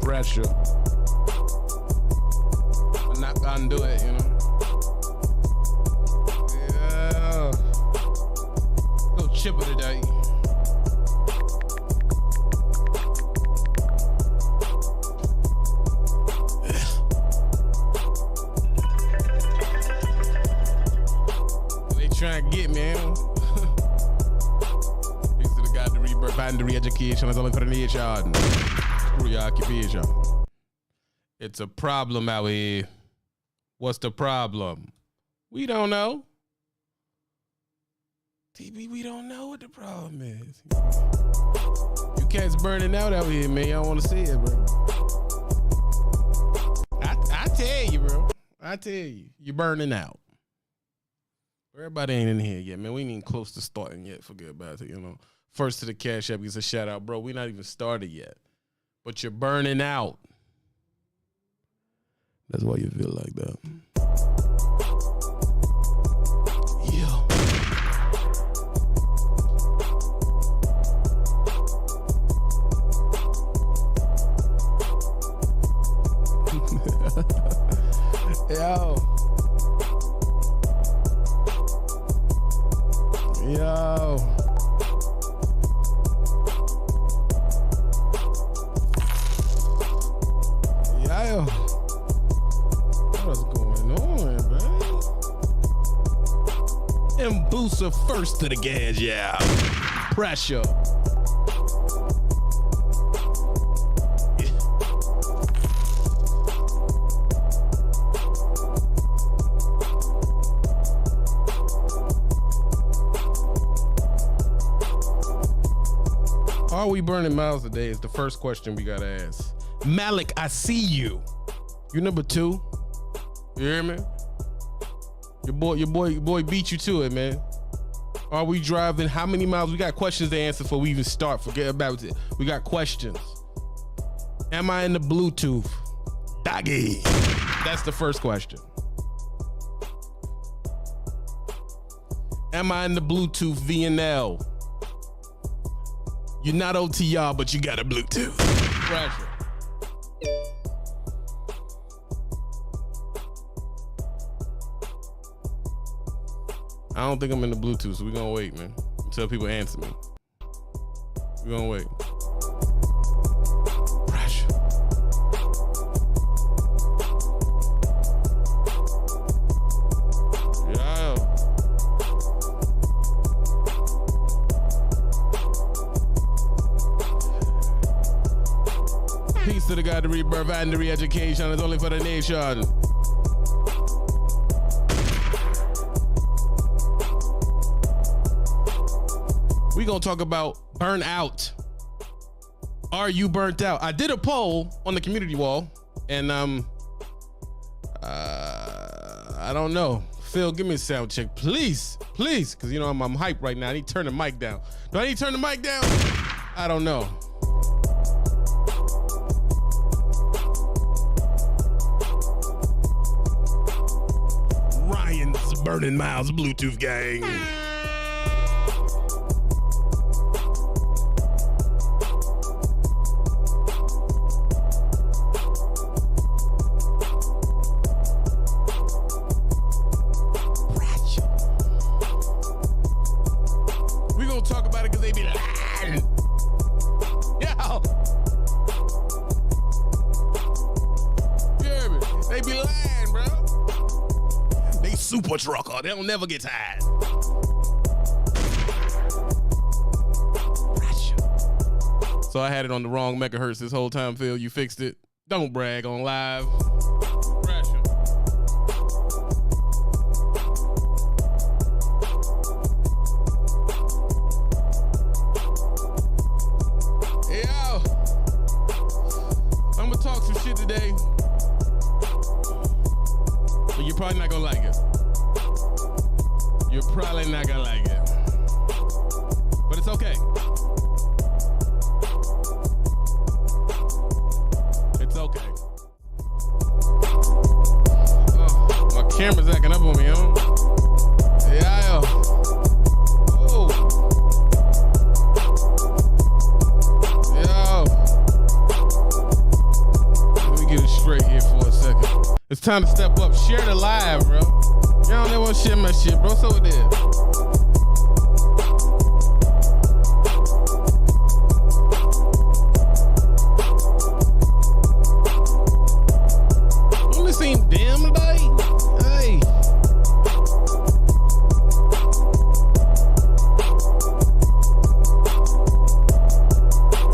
Pressure. I'm not gonna do it, you know. Yeah. Go chipper today. They trying to get me, man. Thanks to the God to rebirth and the re-education is only for the nation. Screw your occupation. It's a problem out here. What's the problem? We don't know. TB, we don't know what the problem is. You cats burning out here, man. Y'all want to see it, bro. I tell you, bro. I tell you. You're burning out. Everybody ain't in here yet, man. We ain't even close to starting yet. Forget about it, you know. First to the Cash App gets a shout out, bro. We not even started yet. But you're burning out. That's why you feel like that. Yeah. Yo. Yo. Yo. What's going on, man? And Booster first to the gas, yeah. Pressure. Are we burning miles today is the first question we gotta ask. Malik, I see you. You number 2. You hear me? Your boy beat you to it, man. Are we driving? How many miles? We got questions to answer before we even start. Forget about it. We got questions. Am I in the Bluetooth? Doggy. That's the first question. Am I in the Bluetooth VNL? You're not OTR, but you got a Bluetooth. Pressure. I don't think I'm in the Bluetooth, so we're gonna wait, man. Until people answer me. We're gonna wait. Pressure. Yeah. Peace to the God, the rebirth, and the re-education is only for the nation. We gonna talk about burnout. Are you burnt out? I did a poll on the community wall, and I don't know. Phil, give me a sound check, please, because you know I'm hyped right now. I need to turn the mic down. Do I need to turn the mic down? I don't know. Ryan's burning miles Bluetooth gang. Super trucker, they don't never get tired. So I had it on the wrong megahertz this whole time, Phil. You fixed it. Don't brag on live. Pressure. Yo, I'm gonna talk some shit today, but you're probably not gonna like it. You're probably not gonna like it, but it's okay. It's okay. Oh, my camera's acting up on me, huh? Yeah. Oh. Yo. It's time to step up. Share the live, bro. Y'all don't want to share my shit, bro. So it is. Don't it seem dim today? Hey.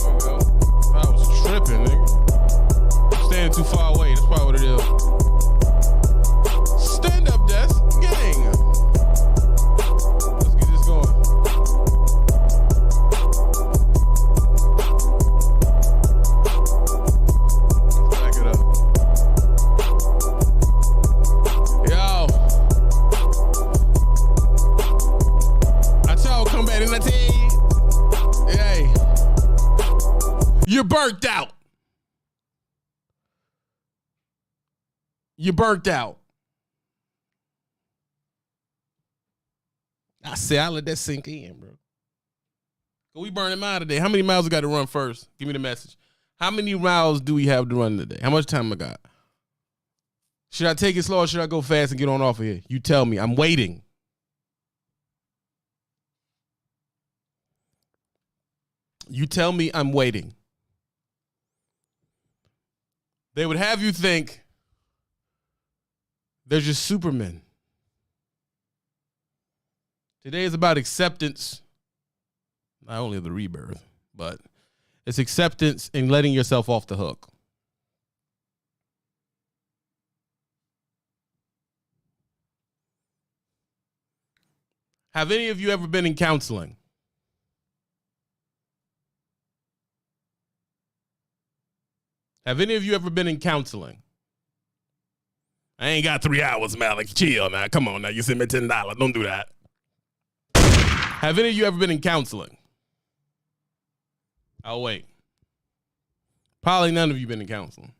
There we go. I was tripping, nigga. I'm standing too far away. That's probably what it is. Stand up, desk. Gang. Let's get this going. Let's back it up. Yo. I tell you, come back and I tell you. Hey. You're burnt out. You're burnt out. I said, I let that sink in, bro. We burning mile today. How many miles we got to run first? Give me the message. How many miles do we have to run today? How much time I got? Should I take it slow or should I go fast and get on off of here? You tell me. I'm waiting. You tell me I'm waiting. They would have you think they're just supermen. Today is about acceptance, not only of the rebirth, but it's acceptance and letting yourself off the hook. Have any of you ever been in counseling? Have any of you ever been in counseling? I ain't got 3 hours, Malik. Chill now. Come on now. You send me $10. Don't do that. Have any of you ever been in counseling? I'll wait. Probably none of you been in counseling.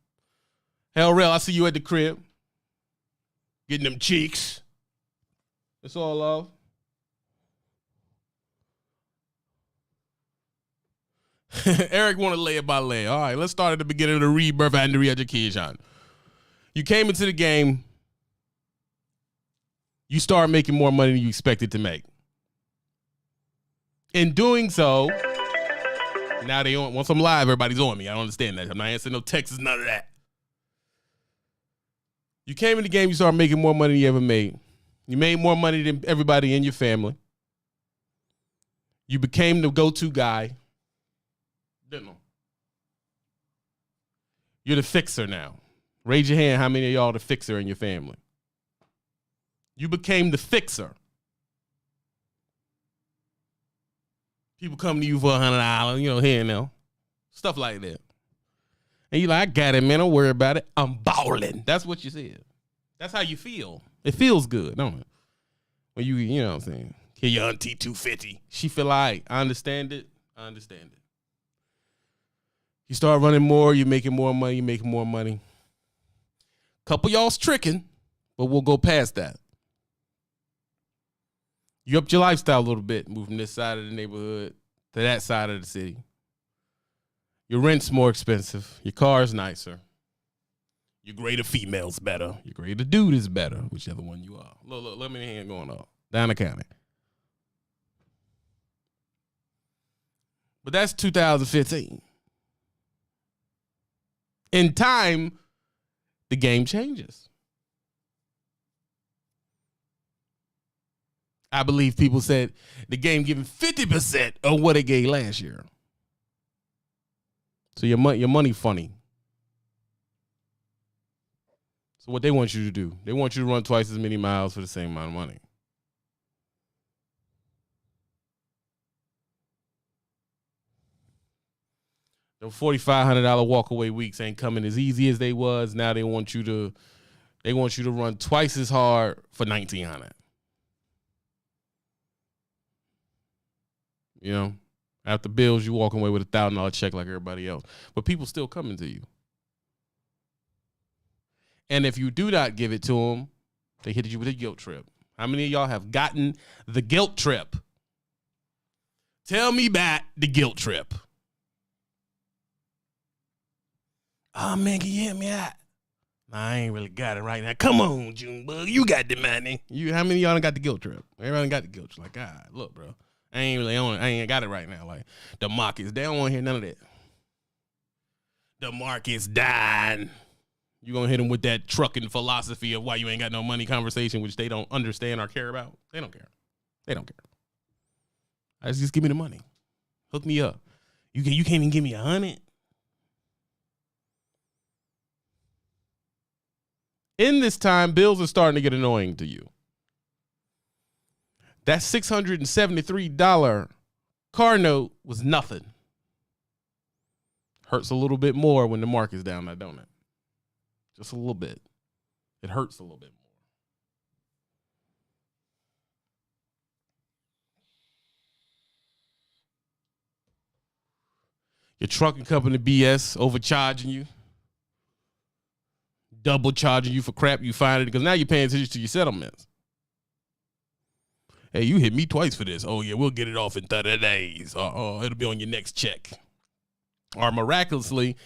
Hell, real, I see you at the crib. Getting them cheeks. It's all love. Eric want to lay it by lay. All right, let's start at the beginning of the rebirth and the re-education. You came into the game. You start making more money than you expected to make. In doing so, now they on. Once I'm live, everybody's on me. I don't understand that. I'm not answering no texts, none of that. You came in the game, you started making more money than you ever made. You made more money than everybody in your family. You became the go-to guy. Didn't know. You're the fixer now. Raise your hand how many of y'all are the fixer in your family. You became the fixer. People come to you for $100, here and there. Stuff like that. And you're like, I got it, man. Don't worry about it. I'm balling. That's what you said. That's how you feel. It feels good, don't it? When you know what I'm saying? Here your auntie 250. She feel all right. I understand it. You start running more, you're making more money. Couple y'all's tricking, but we'll go past that. You upped your lifestyle a little bit, moving from this side of the neighborhood to that side of the city. Your rent's more expensive. Your car's nicer. Your greater female's better. Your greater dude is better, whichever one you are. Look, let me hand going up. Down the county. But that's 2015. In time, the game changes. I believe people said the game giving 50% of what it gave last year. So your money funny. So what they want you to do, they want you to run twice as many miles for the same amount of money. The $4,500 walkaway weeks ain't coming as easy as they was. Now they want you to run twice as hard for $1,900. After bills, you walking away with a $1,000 check like everybody else. But people still coming to you. And if you do not give it to them, they hit you with a guilt trip. How many of y'all have gotten the guilt trip? Tell me about the guilt trip. Oh, man, can you hear me out? I ain't really got it right now. Come on, Junebug, you got the money. How many of y'all done got the guilt trip? Everybody got the guilt trip. Like, God, look, bro, I ain't really on it. I ain't got it right now. Like the markets, they don't want to hear none of that. The market's dying. You gonna hit them with that trucking philosophy of why you ain't got no money conversation, which they don't understand or care about. They don't care. They don't care. I just give me the money. Hook me up. You can't even give me 100. In this time, bills are starting to get annoying to you. That $673 car note was nothing. Hurts a little bit more when the market's down, don't it? Just a little bit. It hurts a little bit more. Your trucking company BS overcharging you, double charging you for crap you find it because now you're paying attention to your settlements. Hey, you hit me twice for this. Oh yeah, we'll get it off in 30 days. It'll be on your next check. Or miraculously,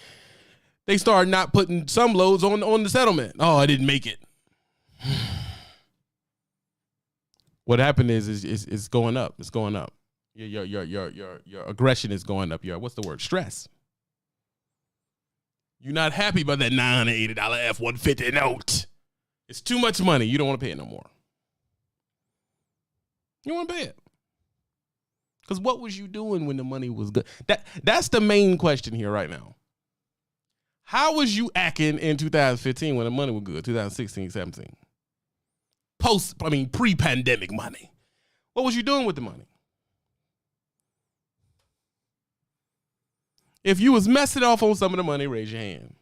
they start not putting some loads on the settlement. Oh, I didn't make it. What happened is it's going up. It's going up. Your aggression is going up. What's the word? Stress. You're not happy about that $980 F-150 note. It's too much money. You don't want to pay it no more. You want to pay it. Because what was you doing when the money was good? That's the main question here right now. How was you acting in 2015 when the money was good? 2016, 17. Pre-pandemic money. What was you doing with the money? If you was messing off on some of the money, raise your hand.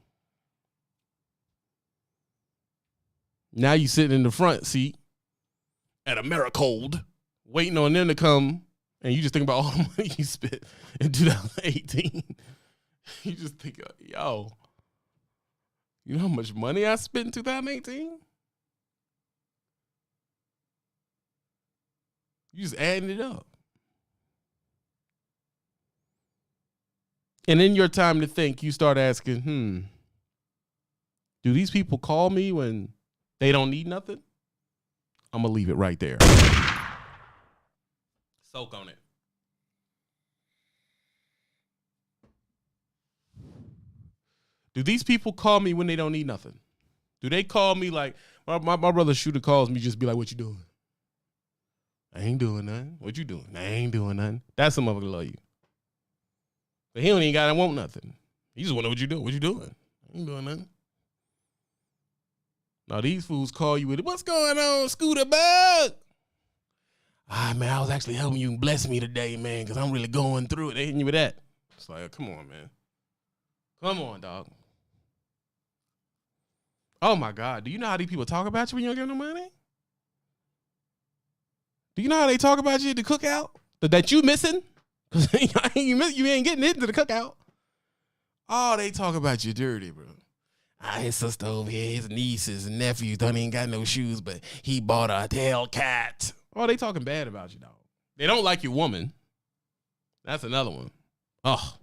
Now you sitting in the front seat at Americold, waiting on them to come, and you just think about all the money you spent in 2018. You just think, yo, you know how much money I spent in 2018? You just adding it up. And in your time to think, you start asking, do these people call me when they don't need nothing? I'm going to leave it right there. Soak on it. Do these people call me when they don't need nothing? Do they call me like, my brother Shooter calls me, just be like, what you doing? I ain't doing nothing. What you doing? I ain't doing nothing. That's a motherfucker love you. But he don't even gotta want nothing. He just wanna know what you doing. What you doing? I ain't doing nothing. Now these fools call you with, what's going on, Scooter Bug? Man, I was actually helping you bless me today, man, because I'm really going through it. They hitting you with that. It's like, come on, man. Come on, dog. Oh my God. Do you know how these people talk about you when you don't give them no money? Do you know how they talk about you at the cookout? That you missing? Because you ain't getting into the cookout. Oh, they talk about you dirty, bro. His sister over here, his nieces and nephews don't even got no shoes, but he bought a Hellcat. Oh, they talking bad about you, dog. They don't like your woman. That's another one. Oh,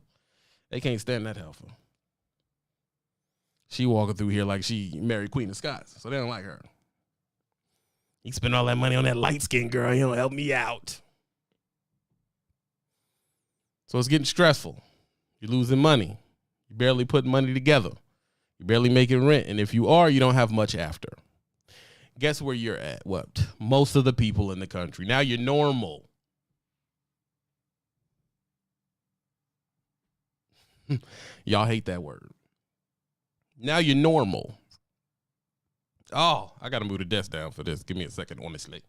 they can't stand that heifer. She walking through here like she married Queen of Scots, so they don't like her. He spent all that money on that light-skinned girl. He don't help me out. So it's getting stressful. You're losing money. You're barely putting money together. You're barely making rent. And if you are, you don't have much after. Guess where you're at? What? Most of the people in the country. Now you're normal. Y'all hate that word. Now you're normal. Oh, I got to move the desk down for this. Give me a second, honestly.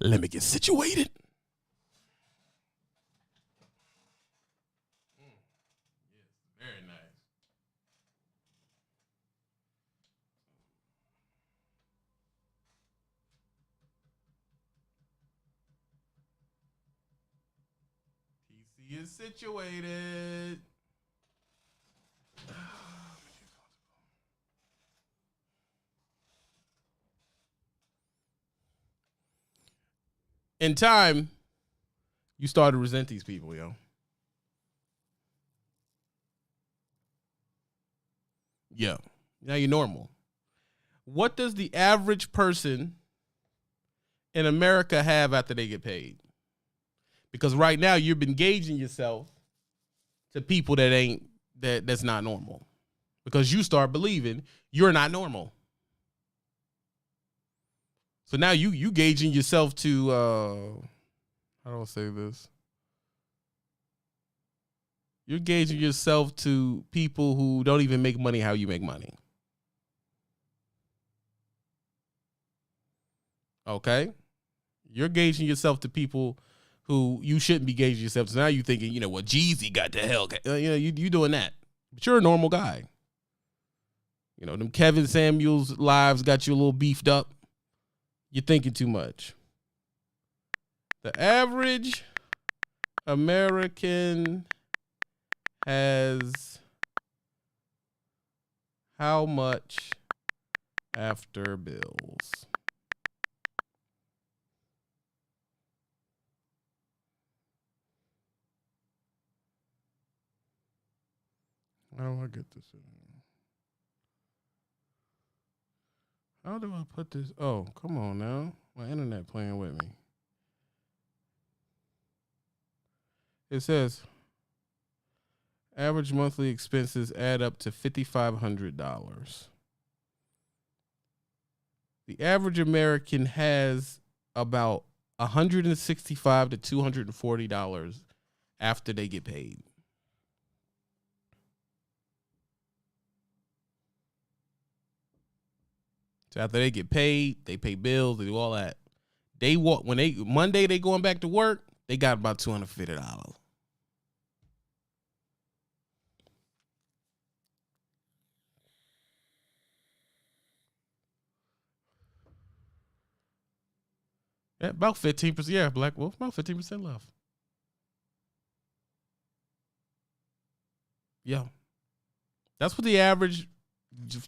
Let me get situated. Yes, very nice. PC is situated. In time, you start to resent these people, yo. Yeah. Now you're normal. What does the average person in America have after they get paid? Because right now you've been gauging yourself to people that's not normal. Because you start believing you're not normal. So now you gauging yourself to how do I say this? You're gauging yourself to people who don't even make money how you make money. Okay? You're gauging yourself to people who you shouldn't be gauging yourself to. Now you're thinking, you know what, Jeezy got the hell. You doing that. But you're a normal guy. You know, them Kevin Samuels lives got you a little beefed up. You're thinking too much. The average American has how much after bills? How do I get this in? How do I put this? Oh, come on now. My internet playing with me. It says average monthly expenses add up to $5,500. The average American has about $165 to $240 after they get paid. So after they get paid, they pay bills, they do all that. Monday they going back to work, they got about $250. Yeah, about 15%. Yeah, Black Wolf, about 15% left. Yeah. That's what the average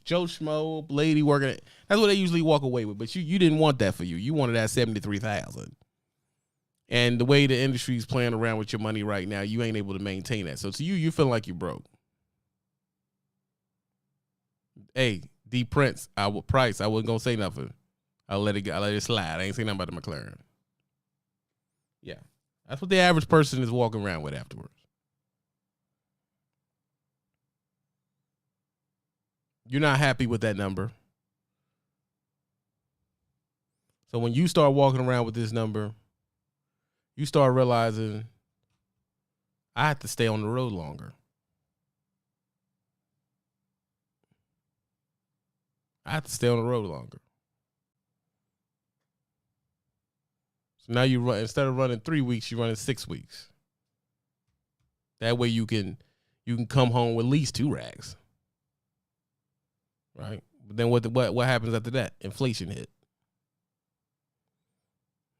Joe Schmo lady working at, that's what they usually walk away with. But you didn't want that for you. You wanted that $73,000. And the way the industry is playing around with your money right now, you ain't able to maintain that. So to you feel like you're broke. Hey, D Prince, I wasn't gonna say nothing. I let it slide. I ain't saying nothing about the McLaren. Yeah. That's what the average person is walking around with afterwards. You're not happy with that number. So when you start walking around with this number, you start realizing I have to stay on the road longer. I have to stay on the road longer. So now you run, instead of running 3 weeks, you're running 6 weeks. That way you can come home with at least 2 racks. Right? But then what happens after that? Inflation hit.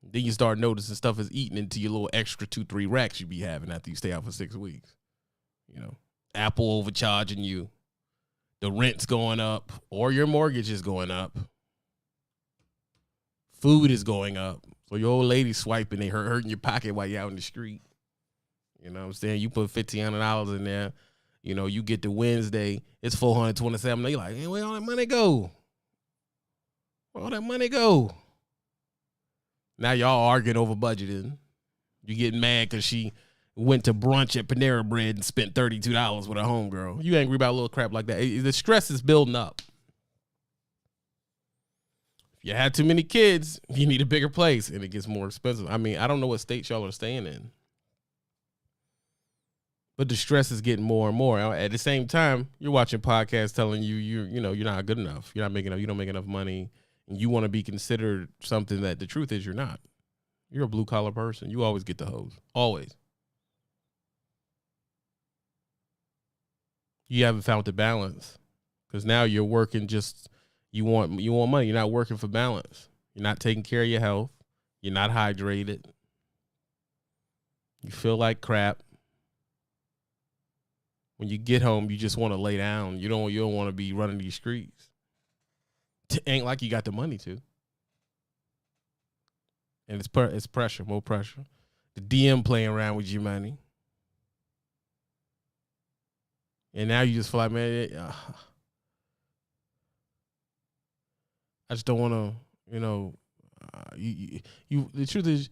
Then you start noticing stuff is eating into your little extra 2-3 racks you be having after you stay out for 6 weeks. You know, Apple overcharging you, the rent's going up, or your mortgage is going up. Food is going up. So your old lady swiping, they hurting your pocket while you're out in the street. You know what I'm saying? You put $1,500 in there. You know, you get to Wednesday, it's $427. You're like, hey, where all that money go? Where all that money go? Now y'all arguing over budgeting. You getting mad because she went to brunch at Panera Bread and spent $32 with her homegirl. You angry about a little crap like that. The stress is building up. If you had too many kids, you need a bigger place and it gets more expensive. I mean, I don't know what states y'all are staying in. But the stress is getting more and more. At the same time, you're watching podcasts telling you you're not good enough. You're not making enough. You don't make enough money, and you want to be considered something that the truth is you're not. You're a blue collar person. You always get the hose. Always. You haven't found the balance because now you're working just you want money. You're not working for balance. You're not taking care of your health. You're not hydrated. You feel like crap. When you get home, you just want to lay down. You don't want to be running these streets. Ain't like you got the money to. And it's pressure, more pressure. The DM playing around with your money. And now you just feel like, man, I just don't want to, the truth is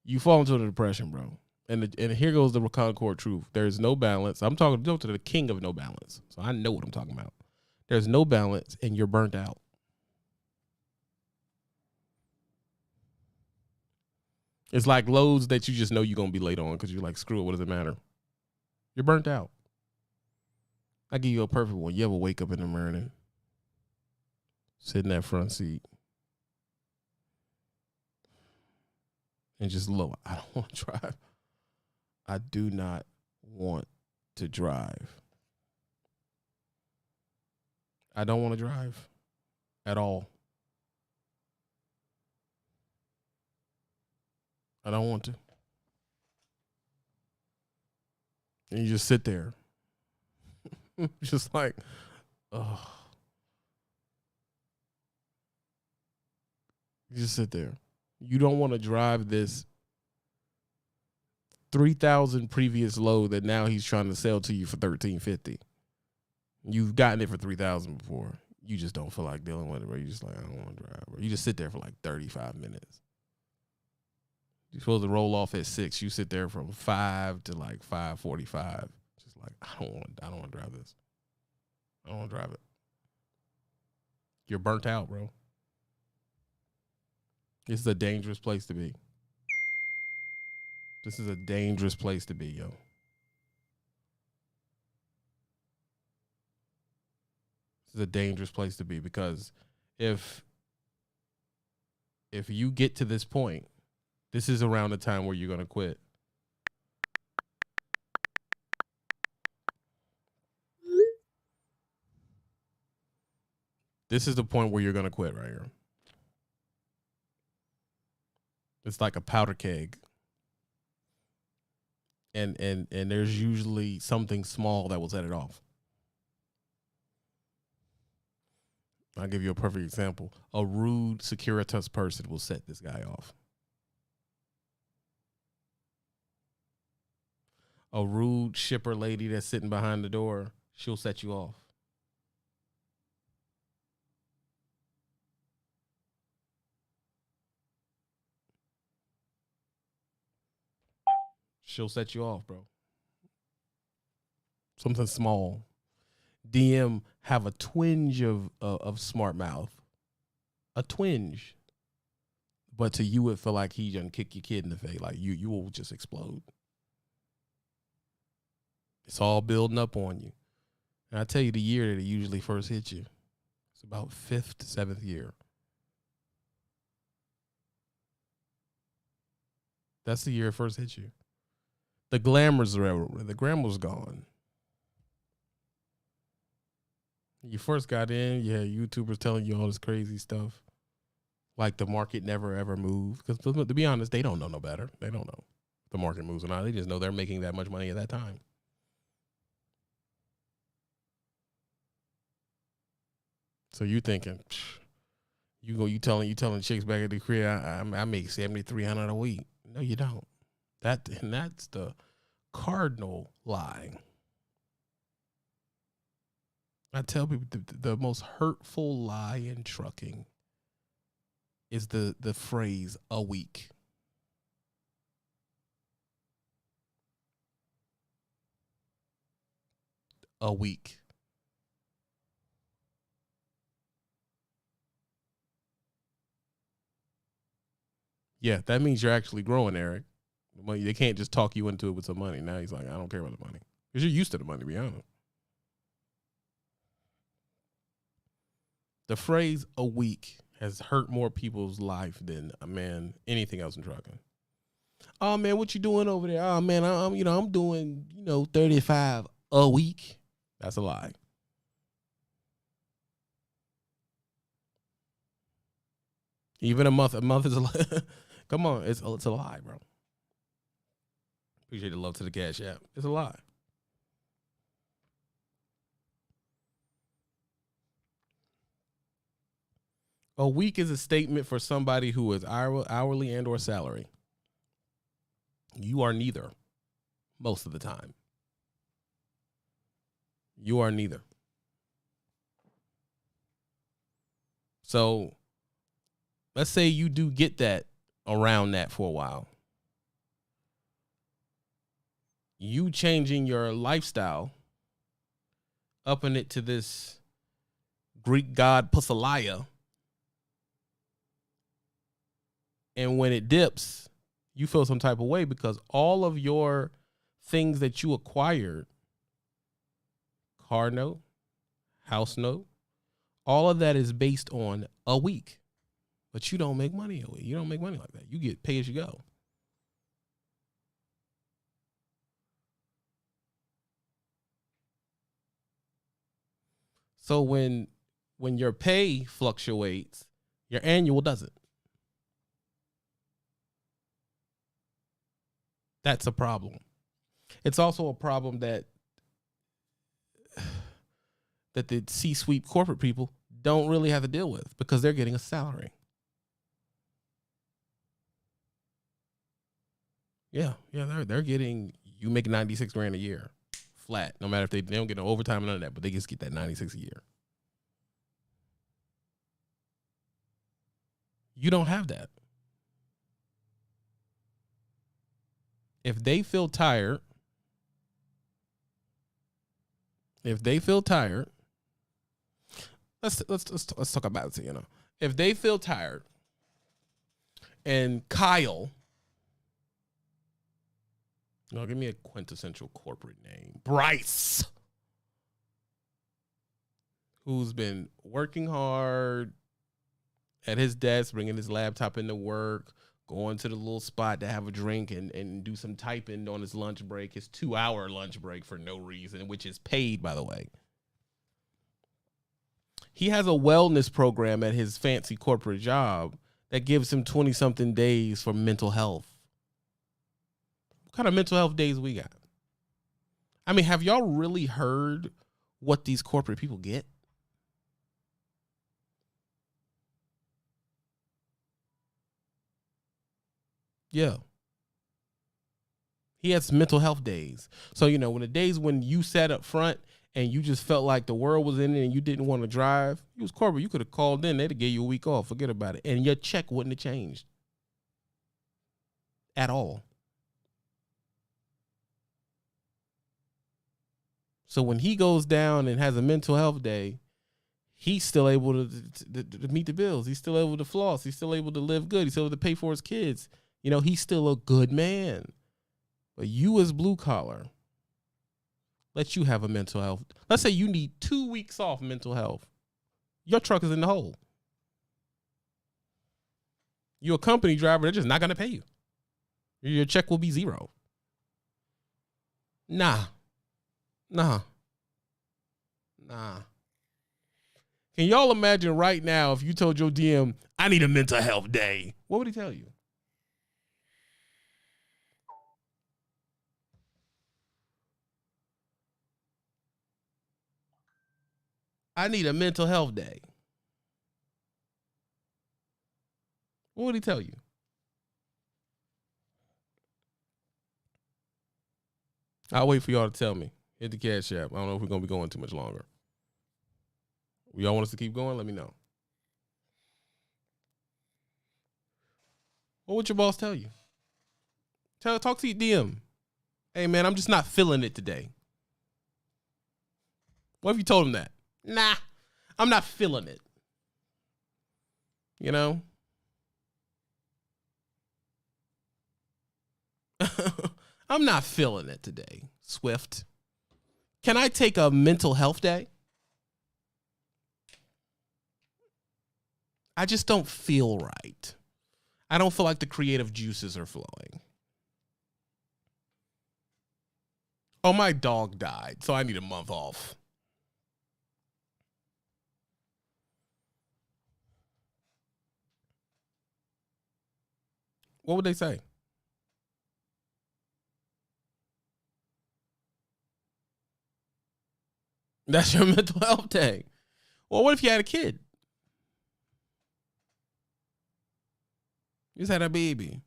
you fall into a depression, bro. And here goes the Concord truth. There's no balance. I'm talking to the king of no balance. So I know what I'm talking about. There's no balance and you're burnt out. It's like loads that you just know you're going to be late on because you're like, screw it, what does it matter? You're burnt out. I give you a perfect one. You ever wake up in the morning, sit in that front seat, and just look, I don't want to drive. I do not want to drive. I don't want to drive at all. I don't want to. And you just sit there. Just like, oh. You just sit there. You don't want to drive this 3,000 previous load that now he's trying to sell to you for $1,350. You've gotten it for 3,000 before. You just don't feel like dealing with it, bro. You just like, I don't want to drive, bro. You just sit there for like 35 minutes. You're supposed to roll off at 6. You sit there from 5 to like 5:45. Just like, I don't want to drive this. I don't want to drive it. You're burnt out, bro. This is a dangerous place to be. This is a dangerous place to be, yo. This is a dangerous place to be because if you get to this point, this is around the time where you're going to quit. This is the point where you're going to quit right here. It's like a powder keg. And there's usually something small that will set it off. I'll give you a perfect example. A rude Securitas person will set this guy off. A rude shipper lady that's sitting behind the door, she'll set you off. She'll set you off, bro. Something small. DM have a twinge of smart mouth. A twinge. But to you, it feel like he done kick your kid in the face. Like you will just explode. It's all building up on you. And I tell you the year that it usually first hits you. It's about 5th to 7th year. That's the year it first hits you. The glamour's gone. You first got in, you had YouTubers telling you all this crazy stuff. Like the market never ever moved. Because to be honest, they don't know no better. They don't know if the market moves or not. They just know they're making that much money at that time. So you thinking, you telling chicks back at the crib, I make $7,300 a week. No, you don't. That's the cardinal lie. I tell people the most hurtful lie in trucking is the phrase "a week." A week. Yeah, that means you're actually growing, Eric. They can't just talk you into it with some money. Now he's like, I don't care about the money. Because you're used to the money, to be honest. The phrase "a week" has hurt more people's life than, man, anything else in trucking. Oh man, what you doing over there? Oh man, I'm doing 35 a week. That's a lie. Even a month is a lie. Come on, it's a lie, bro. Appreciate the love to the Cash App. It's a lie. A week is a statement for somebody who is hourly and or salary. You are neither most of the time. You are neither. So let's say you do get that around that for a while. You changing your lifestyle, upping it to this Greek god Pusaliah, and when it dips, you feel some type of way because all of your things that you acquired, car note, house note, all of that is based on a week. But you don't make money a week. You don't make money like that. You get pay as you go. So when your pay fluctuates, your annual doesn't. That's a problem. It's also a problem that the C-suite corporate people don't really have to deal with because they're getting a salary. Yeah, they're getting, you make 96 grand a year flat, no matter if they don't get no overtime or none of that, but they just get that 96 a year. You don't have that. If they feel tired, let's talk about it, If they feel tired and Kyle, give me a quintessential corporate name. Bryce, who's been working hard at his desk, bringing his laptop into work, going to the little spot to have a drink and do some typing on his lunch break, his 2-hour lunch break for no reason, which is paid, by the way. He has a wellness program at his fancy corporate job that gives him 20-something days for mental health. What kind of mental health days we got? I mean, have y'all really heard what these corporate people get? Yeah. He has mental health days. So, when the days when you sat up front and you just felt like the world was in it and you didn't want to drive, you was corporate. You could have called in. They'd have gave you a week off. Forget about it. And your check wouldn't have changed at all. So when he goes down and has a mental health day, he's still able to meet the bills. He's still able to floss. He's still able to live good. He's still able to pay for his kids. He's still a good man. But you as blue collar, let you have a mental health. Let's say you need 2 weeks off mental health. Your truck is in the hole. You're a company driver. They're just not going to pay you. Your check will be zero. Nah. Can y'all imagine right now if you told your DM, I need a mental health day? What would he tell you? I need a mental health day. What would he tell you? I'll wait for y'all to tell me. Hit the Cash App. I don't know if we're going to be going too much longer. Y'all want us to keep going? Let me know. What would your boss tell you? Talk to your DM. Hey, man, I'm just not feeling it today. What if you told him that? Nah, I'm not feeling it. I'm not feeling it today, Swift. Can I take a mental health day? I just don't feel right. I don't feel like the creative juices are flowing. Oh, my dog died, so I need a month off. What would they say? That's your mental health day. Well, what if you had a kid? You just had a baby.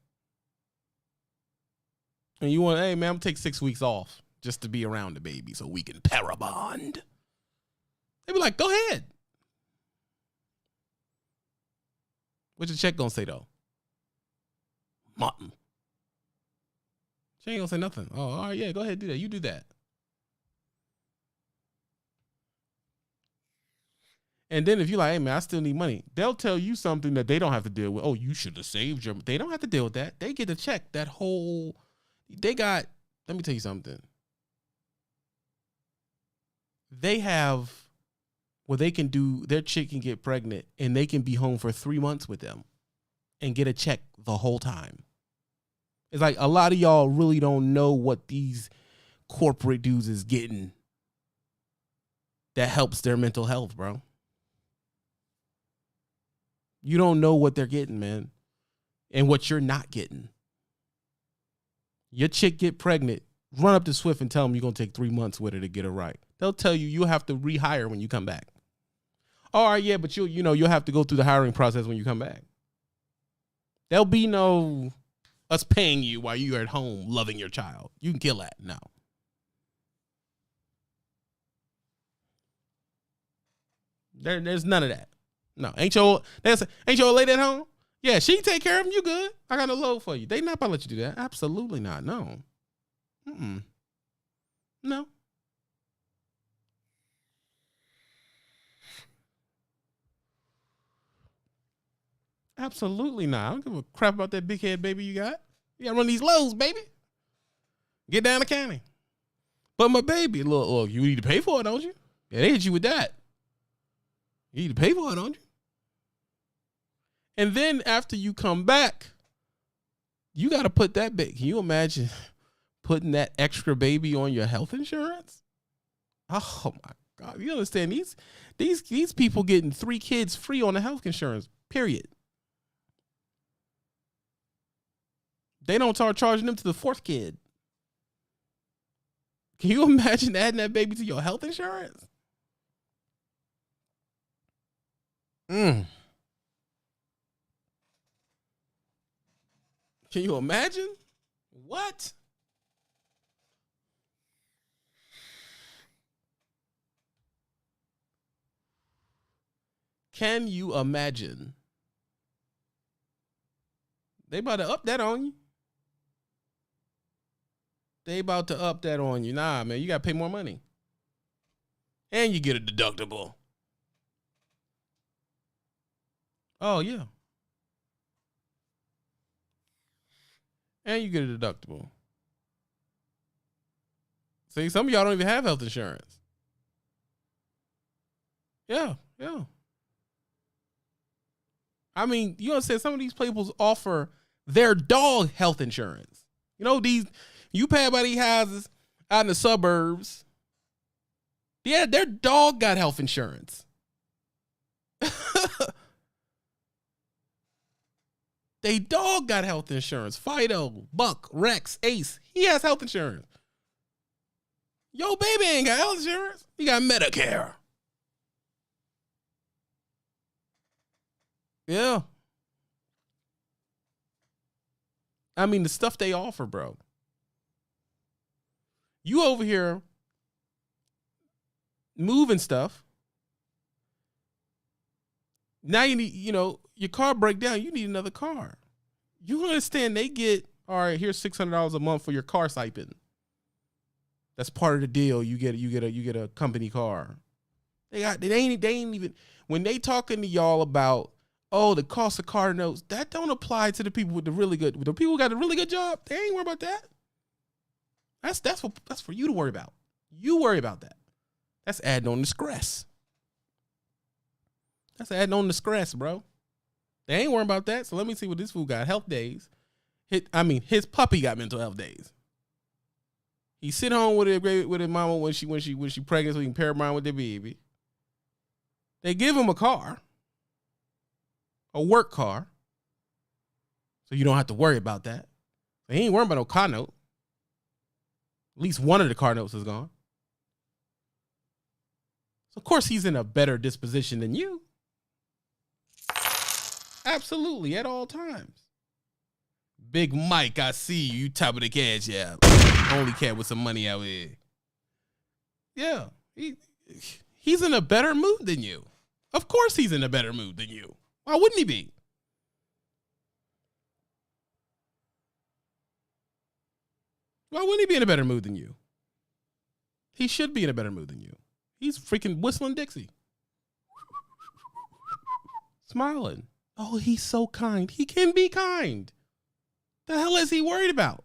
And you want, hey, man, I'm going to take 6 weeks off just to be around the baby so we can parabond. They'd be like, go ahead. What's your check gonna say though? Martin. She ain't gonna say nothing. Oh, all right, yeah, go ahead and do that. You do that. And then if you're like, hey man, I still need money, they'll tell you something that they don't have to deal with. Oh, you should have saved your. They don't have to deal with that. They get to check that whole. They got. Let me tell you something. They have where they can do their chick can get pregnant and they can be home for 3 months with them and get a check the whole time. It's like a lot of y'all really don't know what these corporate dudes is getting that helps their mental health, bro. You don't know what they're getting, man, and what you're not getting. Your chick get pregnant, run up to Swift and tell them you're going to take 3 months with her to get her right. They'll tell you you'll have to rehire when you come back. All right, yeah, but you'll have to go through the hiring process when you come back. There'll be no us paying you while you're at home loving your child. You can kill that. No. There's none of that. No. Ain't your lady at home? Yeah, she take care of them. You good. I got a load for you. They not about to let you do that. Absolutely not. No. No. Absolutely not. I don't give a crap about that big head baby you got. You gotta run these loads, baby. Get down the county. But my baby, look, you need to pay for it, don't you? Yeah, they hit you with that. You need to pay for it, don't you? And then after you come back, you got to put that baby. Can you imagine putting that extra baby on your health insurance? Oh my God. You understand these people getting 3 kids free on the health insurance, period. They don't start charging them to the 4th kid. Can you imagine adding that baby to your health insurance? Can you imagine? What? Can you imagine? They about to up that on you. They about to up that on you. Nah, man, you got to pay more money. And you get a deductible. Oh, yeah. And you get a deductible. See, some of y'all don't even have health insurance. Yeah. I mean, you understand some of these people offer their dog health insurance. You know, you pay by these houses out in the suburbs. Yeah, their dog got health insurance. They dog got health insurance. Fido, Buck, Rex, Ace. He has health insurance. Yo, baby ain't got health insurance. He got Medicare. Yeah. I mean, the stuff they offer, bro. You over here moving stuff. Now you need, your car break down. You need another car. You understand they get, all right, here's $600 a month for your car stipend. That's part of the deal. You get a company car. They ain't even, when they talking to y'all about, oh, the cost of car notes, that don't apply to the people with the people who got a really good job. They ain't worried about that. That's for you to worry about. You worry about that. That's adding on the stress. That's adding on the stress, bro. They ain't worrying about that. So let me see what this fool got. Health days. His puppy got mental health days. He sit home with his mama when she pregnant so he can pair around with their baby. They give him a car. A work car. So you don't have to worry about that. He ain't worrying about no car note. At least one of the car notes is gone. So of course he's in a better disposition than you. Absolutely, at all times. Big Mike, I see you. You top of the cash app. Only cat with some money out here. Yeah, he's in a better mood than you. Of course he's in a better mood than you. Why wouldn't he be? Why wouldn't he be in a better mood than you? He should be in a better mood than you. He's freaking whistling Dixie. Smiling. Oh, he's so kind. He can be kind. The hell is he worried about?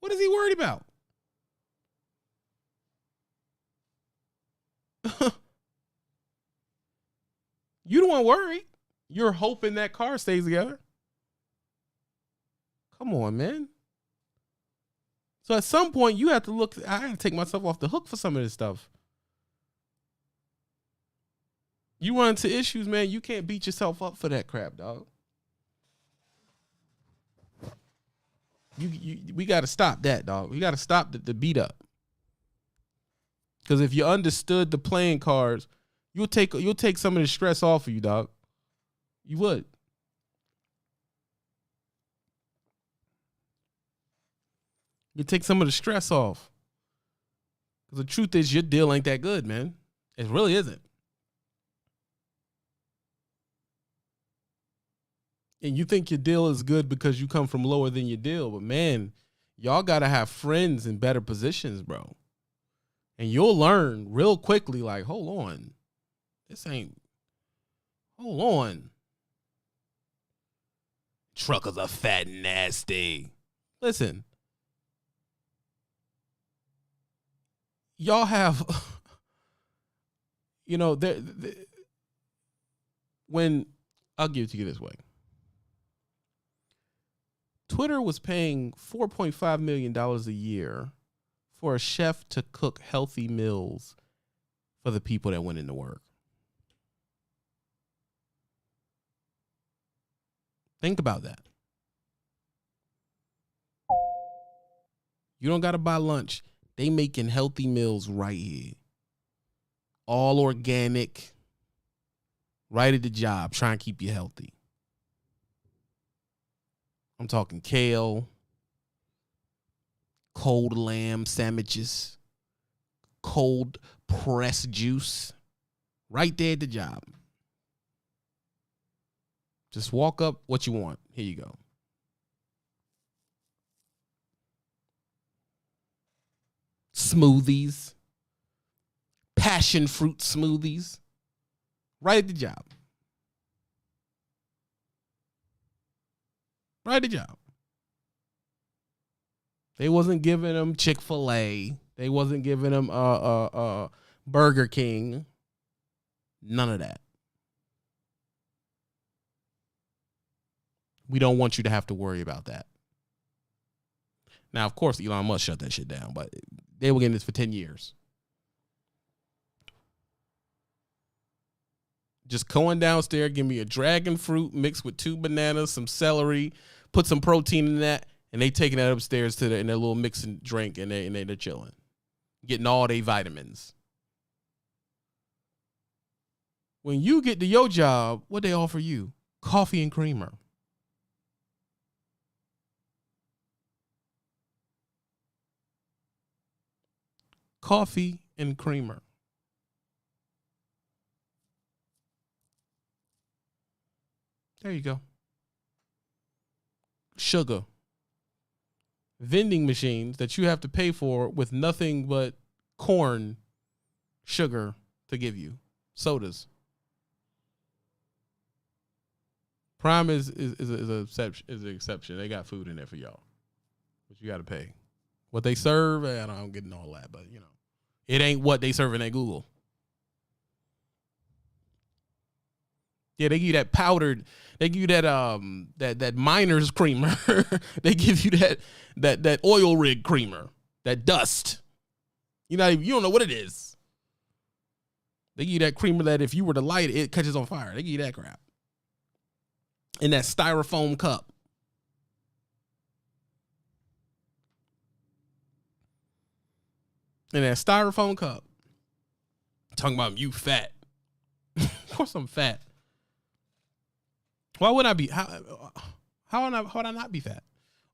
What is he worried about? You don't want to worry. You're hoping that car stays together. Come on, man. So at some point, you have to look. I got to take myself off the hook for some of this stuff. You run into issues, man. You can't beat yourself up for that crap, dog. We got to stop that, dog. We got to stop the beat up. Because if you understood the playing cards, you'll take some of the stress off of you, dog. You would. You take some of the stress off. Because the truth is, your deal ain't that good, man. It really isn't. And you think your deal is good because you come from lower than your deal. But, man, y'all got to have friends in better positions, bro. And you'll learn real quickly, like, hold on. Hold on. Truckers are fat and nasty. Listen. Y'all have, when, I'll give it to you this way. Twitter was paying $4.5 million a year for a chef to cook healthy meals for the people that went into work. Think about that. You don't got to buy lunch. They making healthy meals right here. All organic. Right at the job. Trying to keep you healthy. I'm talking kale. Cold lamb sandwiches. Cold pressed juice. Right there at the job. Just walk up what you want. Here you go. Smoothies, passion fruit smoothies, right at the job. Right at the job. They wasn't giving them Chick-fil-A. They wasn't giving them Burger King. None of that. We don't want you to have to worry about that. Now, of course, Elon Musk shut that shit down, but they were getting this for 10 years. Just going downstairs, give me a dragon fruit mixed with 2 bananas, some celery, put some protein in that, and they taking that upstairs to in their little mix and drink, and they're chilling, getting all their vitamins. When you get to your job, what they offer you? Coffee and creamer. Coffee and creamer. There you go. Sugar. Vending machines that you have to pay for with nothing but corn sugar to give you. Sodas. Prime is an exception. They got food in there for y'all. But you got to pay. What they serve, I don't get all that, but it ain't what they serving at Google. Yeah, they give you that powdered. They give you that miner's creamer. They give you that oil rig creamer. That dust. You don't know what it is. They give you that creamer that if you were to light it, it catches on fire. They give you that crap. In that styrofoam cup. In that styrofoam cup. Talking about you fat. Of course I'm fat. Why would I be? How would I not be fat?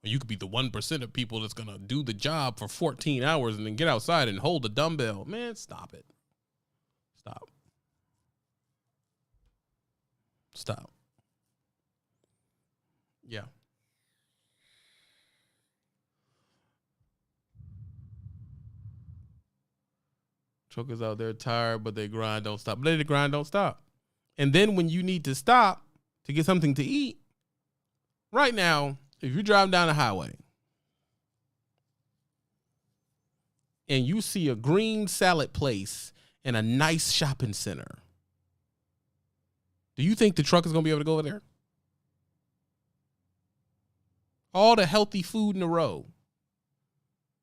Well, you could be the 1% of people that's gonna do the job for 14 hours and then get outside and hold a dumbbell. Man, stop it. Stop. Yeah. Truckers out there tired, but they grind don't stop. But they grind don't stop. And then when you need to stop to get something to eat, right now, if you're driving down the highway and you see a green salad place in a nice shopping center, do you think the truck is going to be able to go over there? All the healthy food in a row.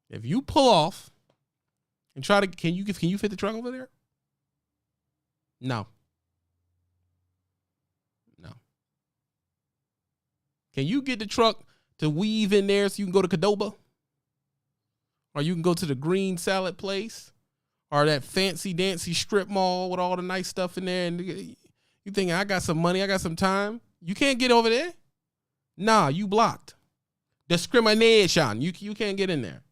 If you pull off and try to, can you fit the truck over there? No. Can you get the truck to weave in there so you can go to Qdoba? Or you can go to the green salad place? Or that fancy dancy strip mall with all the nice stuff in there? And you think, I got some money, I got some time? You can't get over there? Nah, you blocked. Discrimination. You can't get in there.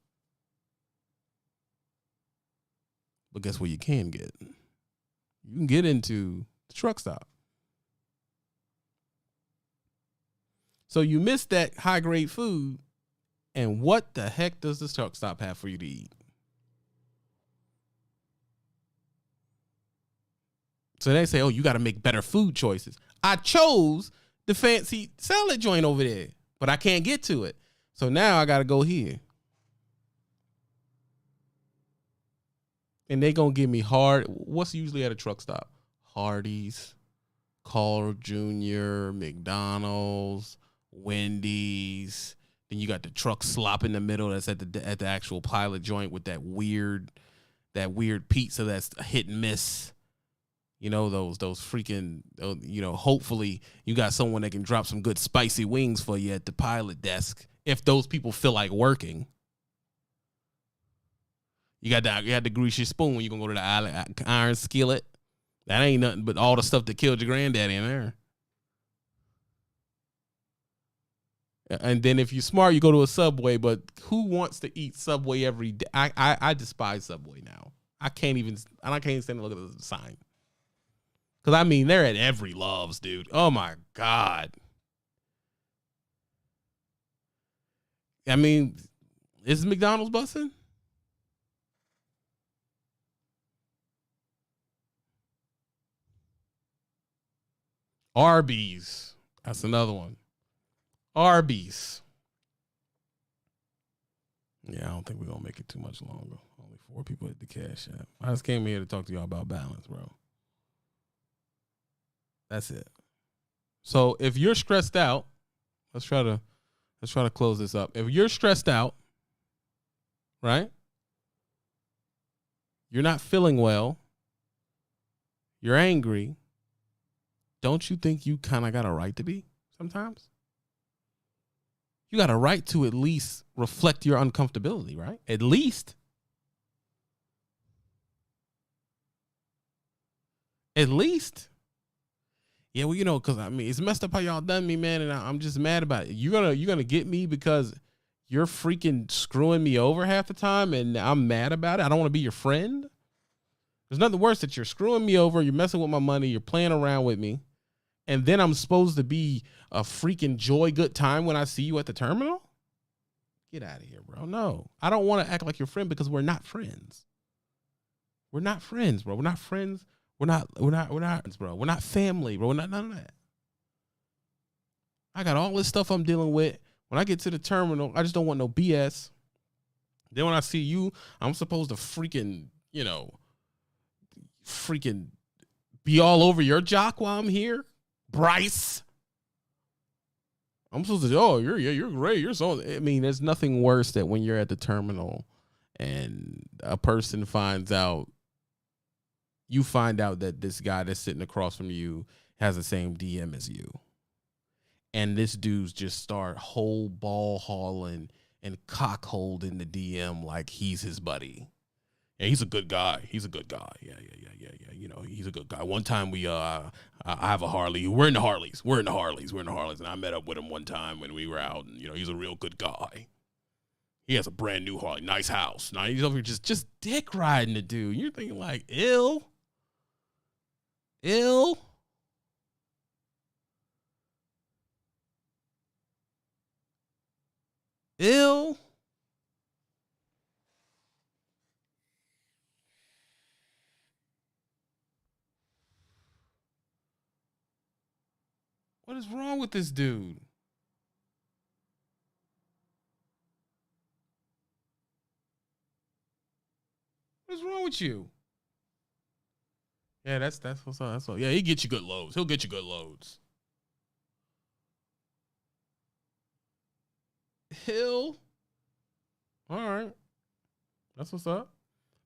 But guess where you can get? You can get into the truck stop. So you missed that high grade food, and what the heck does the truck stop have for you to eat? So they say, oh, you got to make better food choices. I chose the fancy salad joint over there, but I can't get to it. So now I got to go here. And they going to give me what's usually at a truck stop? Hardee's, Carl Jr., McDonald's, Wendy's. Then you got the truck slop in the middle that's at the actual pilot joint with that weird pizza that's a hit and miss. You know, those freaking, hopefully you got someone that can drop some good spicy wings for you at the pilot desk if those people feel like working. You got the greasy spoon when you're going to go to the iron skillet. That ain't nothing but all the stuff that killed your granddaddy in there. And then if you're smart, you go to a Subway, but who wants to eat Subway every day? I despise Subway now. I can't stand to look at the sign. Because, I mean, they're at every Love's, dude. Oh, my God. I mean, is McDonald's busting? Arby's. That's another one. Arby's. Yeah, I don't think we're going to make it too much longer. Only 4 people at the Cash App. I just came here to talk to y'all about balance, bro. That's it. So if you're stressed out, let's try to close this up. If you're stressed out, right? You're not feeling well. You're angry. Don't you think you kind of got a right to be sometimes? You got a right to at least reflect your uncomfortability, right? At least. At least. Yeah, well, because I mean, it's messed up how y'all done me, man, and I'm just mad about it. You're gonna get me because you're freaking screwing me over half the time, and I'm mad about it. I don't want to be your friend. There's nothing worse that you're screwing me over. You're messing with my money. You're playing around with me, and then I'm supposed to be a freaking good time when I see you at the terminal. Get out of here, bro. No, I don't want to act like your friend because we're not friends. We're not friends, bro. We're not friends. We're not, bro. We're not family, bro. We're not none of that. I got all this stuff I'm dealing with. When I get to the terminal, I just don't want no BS. Then when I see you, I'm supposed to freaking be all over your jock while I'm here, Bryce. I'm supposed to, you're great. You're so, I mean, there's nothing worse than when you're at the terminal and a person you find out that this guy that's sitting across from you has the same DM as you. And this dude's just start whole ball hauling and cock holding the DM like he's his buddy. Yeah, he's a good guy. He's a good guy. Yeah. He's a good guy. One time I have a Harley. We're in the Harleys. And I met up with him one time when we were out. And, he's a real good guy. He has a brand new Harley. Nice house. Now he's over here just dick riding the dude. You're thinking like, ill. What is wrong with this dude? What is wrong with you? Yeah, that's what's up. That's all. Yeah, he get you good loads. He'll get you good loads. Hill. All right. That's what's up.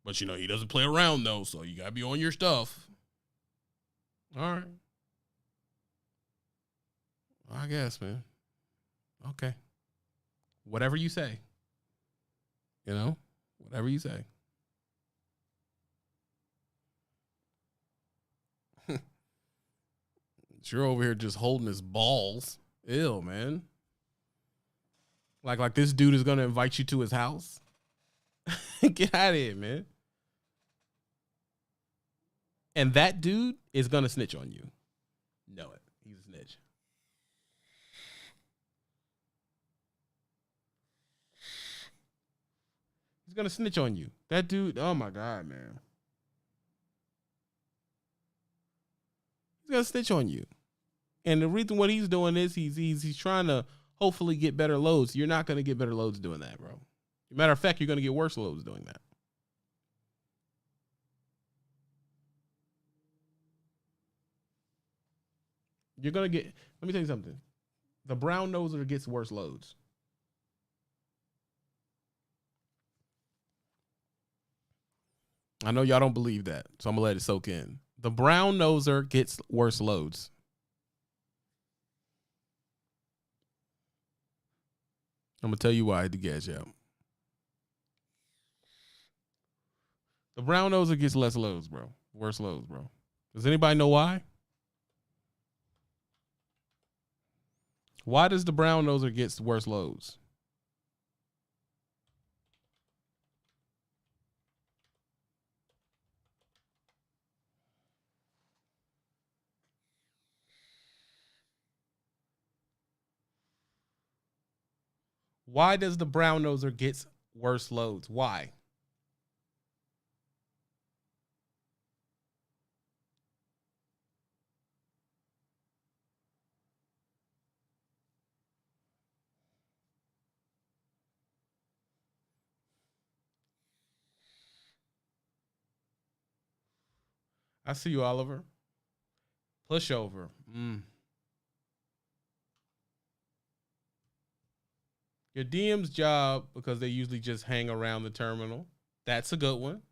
But you know, he doesn't play around though, so you gotta be on your stuff. All right. I guess, man. Okay. Whatever you say. You know? Whatever you say. You're over here just holding his balls. Ew, man. Like this dude is gonna invite you to his house. Get out of here, man. And that dude is gonna snitch on you. Know it. He's a snitch. He's gonna snitch on you. That dude, oh my God, man. He's gonna snitch on you. And the reason what he's doing is he's trying to hopefully get better loads. You're not gonna get better loads doing that, bro. Matter of fact, you're gonna get worse loads doing that. You're gonna get. Let me tell you something. The brown noser gets worse loads. I know y'all don't believe that, so I'm gonna let it soak in. The brown noser gets worse loads. I'm gonna tell you why. The gas out. The brown noser gets less loads, bro. Worse loads, bro. Does anybody know why? Why does the brown noser get worse loads? Why does the brown noser get worse loads? Why? I see you, Oliver. Pushover. Your DM's job, because they usually just hang around the terminal. That's a good one.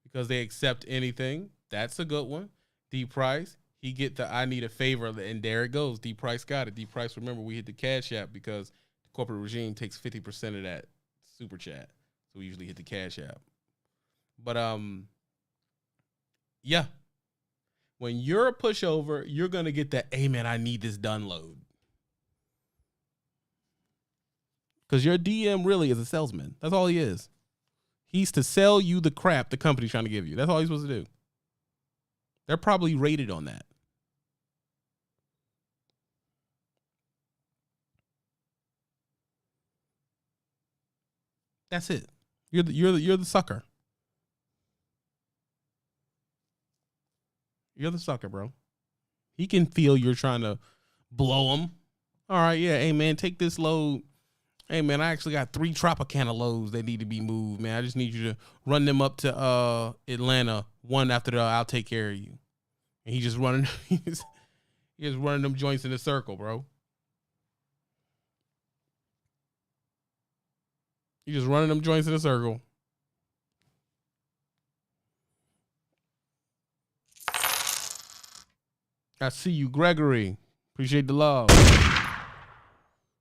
Because they accept anything. That's a good one. D Price, he get the I need a favor, and there it goes. D Price got it. D Price, remember, we hit the Cash App because the corporate regime takes 50% of that super chat. So we usually hit the Cash App. But yeah. When you're a pushover, you're gonna get that, hey man, I need this done load. Because your DM really is a salesman. That's all he is. He's to sell you the crap the company's trying to give you. That's all he's supposed to do. They're probably rated on that. That's it. You're the sucker. You're the sucker, bro. He can feel you're trying to blow him. All right, yeah. Hey man, take this load. Hey man, I actually got 3 Tropicana loads that need to be moved, man. I just need you to run them up to Atlanta one after the I'll take care of you. And he just running he's running them joints in a circle, bro. He's just running them joints in a circle. I see you, Gregory. Appreciate the love.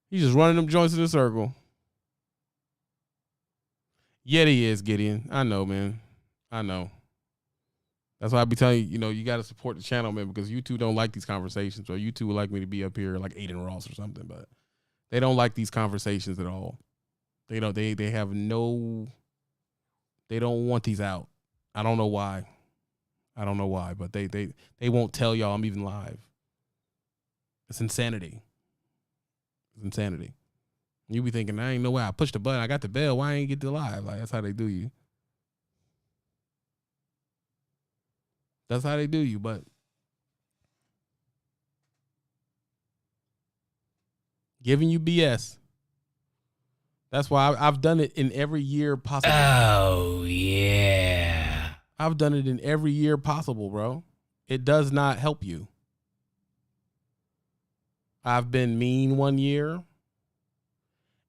He's just running them joints in a circle. Yeah, he is, Gideon. I know, man. I know. That's why I be telling you, you know, you got to support the channel, man, because you two don't like these conversations. So you two would like me to be up here like Aiden Ross or something, but they don't like these conversations at all. They don't. They have no. They don't want these out. I don't know why. I don't know why, but they won't tell y'all I'm even live. It's insanity. It's insanity. You be thinking, I ain't no way. I pushed the button. I got the bell. Why I ain't get to live? Like, that's how they do you. That's how they do you, but Giving you BS. That's why I've done it in every year possible. Oh, yeah. I've done it in every year possible, bro. It does not help you. I've been mean one year.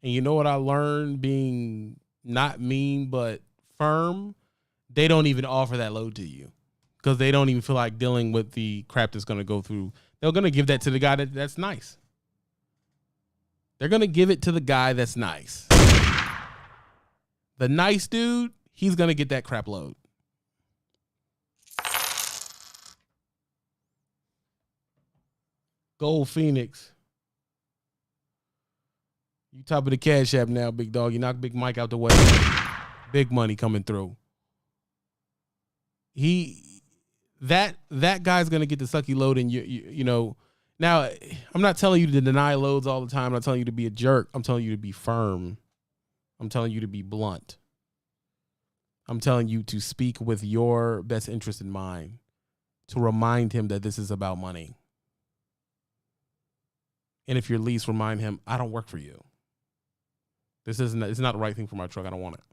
And you know what I learned being not mean but firm? They don't even offer that load to you because they don't even feel like dealing with the crap that's going to go through. They're going to give that to the guy that's nice. They're going to give it to the guy that's nice. The nice dude, he's going to get that crap load. Gold Phoenix. You top of the Cash App now, big dog. You knock Big Mike out the way. Big money coming through. That guy's gonna get the sucky load, and you know. Now, I'm not telling you to deny loads all the time. I'm not telling you to be a jerk. I'm telling you to be firm. I'm telling you to be blunt. I'm telling you to speak with your best interest in mind, to remind him that this is about money. And if you're least, remind him, I don't work for you. It's not the right thing for my truck. I don't want it.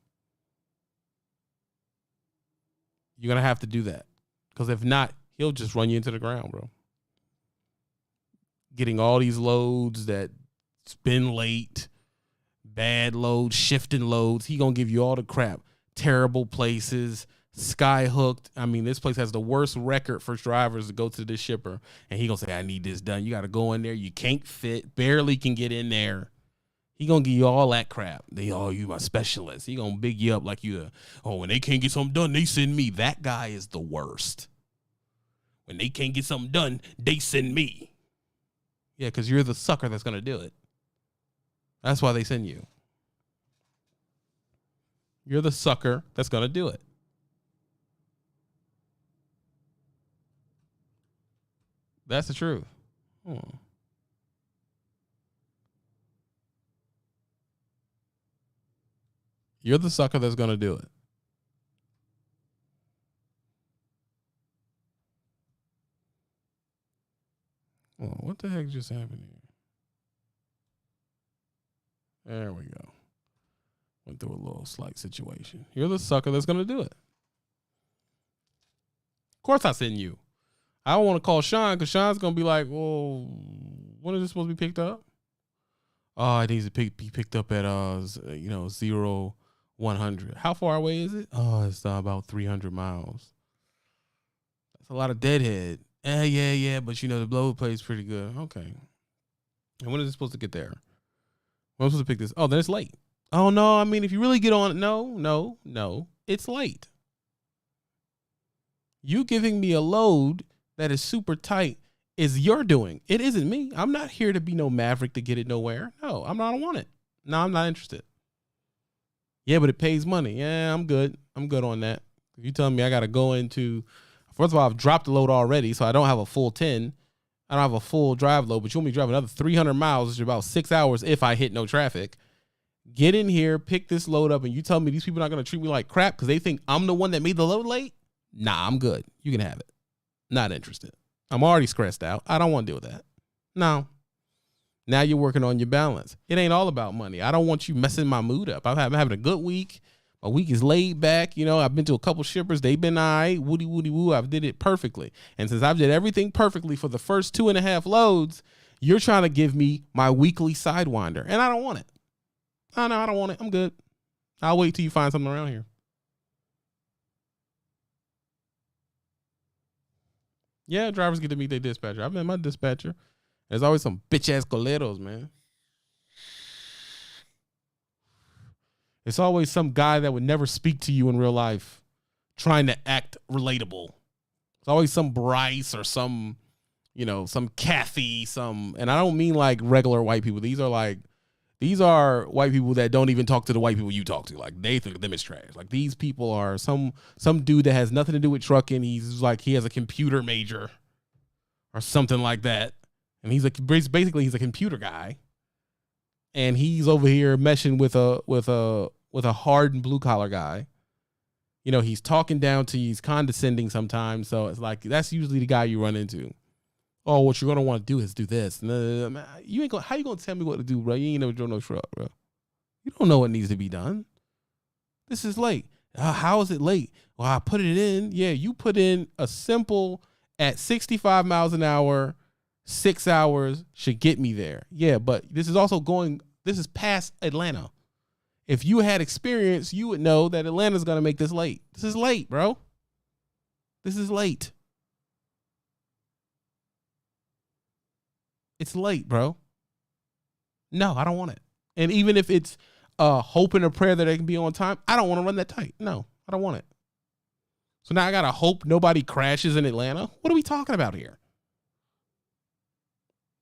You're going to have to do that. Because if not, he'll just run you into the ground, bro. Getting all these loads that's been late, bad loads, shifting loads. He going to give you all the crap. Terrible places, sky hooked. I mean, this place has the worst record for drivers to go to this shipper. And he going to say, I need this done. You got to go in there. You can't fit. Barely can get in there. He going to give you all that crap. You my specialist. He going to big you up like when they can't get something done, they send me. That guy is the worst. When they can't get something done, they send me. Yeah, because you're the sucker that's going to do it. That's why they send you. You're the sucker that's going to do it. That's the truth. You're the sucker that's going to do it. Oh, what the heck just happened here? There we go. Went through a little slight situation. You're the sucker that's going to do it. Of course I send you. I don't want to call Sean because Sean's going to be like, well, when is this supposed to be picked up? Oh, it needs to be picked up at 0, 100. How far away is it? Oh, it's about 300 miles. That's a lot of deadhead. Yeah, but the blow plays pretty good. Okay. And when is it supposed to get there? When am I supposed to pick this? Oh, then it's late. Oh, no, I mean, if you really get on it, no, it's late. You giving me a load that is super tight is your doing. It isn't me. I'm not here to be no maverick to get it nowhere. No, I don't want it. No, I'm not interested. Yeah, but it pays money. Yeah, I'm good. I'm good on that. If you tell me I got to go into, first of all, I've dropped the load already, so I don't have a full 10. I don't have a full drive load, but you want me to drive another 300 miles, which is about 6 hours if I hit no traffic. Get in here, pick this load up, and you tell me these people are not going to treat me like crap because they think I'm the one that made the load late? Nah, I'm good. You can have it. Not interested. I'm already stressed out. I don't want to deal with that. No. Now you're working on your balance. It ain't all about money. I don't want you messing my mood up. I'm having a good week. My week is laid back. I've been to a couple shippers. They've been all right. Woody, woo. I've did it perfectly. And since I've did everything perfectly for the first 2.5 loads, you're trying to give me my weekly sidewinder. And I don't want it. Oh, no, I don't want it. I'm good. I'll wait till you find something around here. Yeah, drivers get to meet their dispatcher. I've met my dispatcher. There's always some bitch-ass coleros, man. It's always some guy that would never speak to you in real life trying to act relatable. It's always some Bryce or some Kathy, and I don't mean like regular white people. These are white people that don't even talk to the white people you talk to. Like, they think of them as trash. Like, these people are some dude that has nothing to do with trucking. He's like, he has a computer major or something like that. And he's basically a computer guy. And he's over here meshing with a hardened blue collar guy. He's talking down to you. He's condescending sometimes. So it's like, that's usually the guy you run into. Oh, what you're gonna want to do is do this. No, man, you ain't gonna. How you gonna tell me what to do, bro? You ain't never drove no truck, bro. You don't know what needs to be done. This is late. How is it late? Well, I put it in. Yeah, you put in a simple at 65 miles an hour, 6 hours should get me there. Yeah, but this is also going. This is past Atlanta. If you had experience, you would know that Atlanta's gonna make this late. This is late, bro. This is late. It's late, bro. No, I don't want it. And even if it's hope and a prayer that I can be on time, I don't want to run that tight. No, I don't want it. So now I got to hope nobody crashes in Atlanta. What are we talking about here?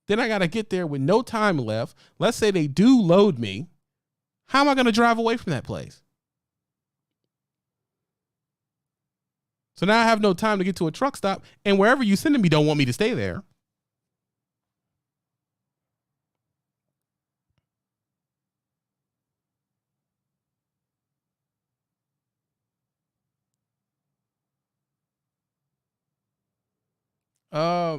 Then I got to get there with no time left. Let's say they do load me. How am I going to drive away from that place? So now I have no time to get to a truck stop, and wherever you sending me don't want me to stay there.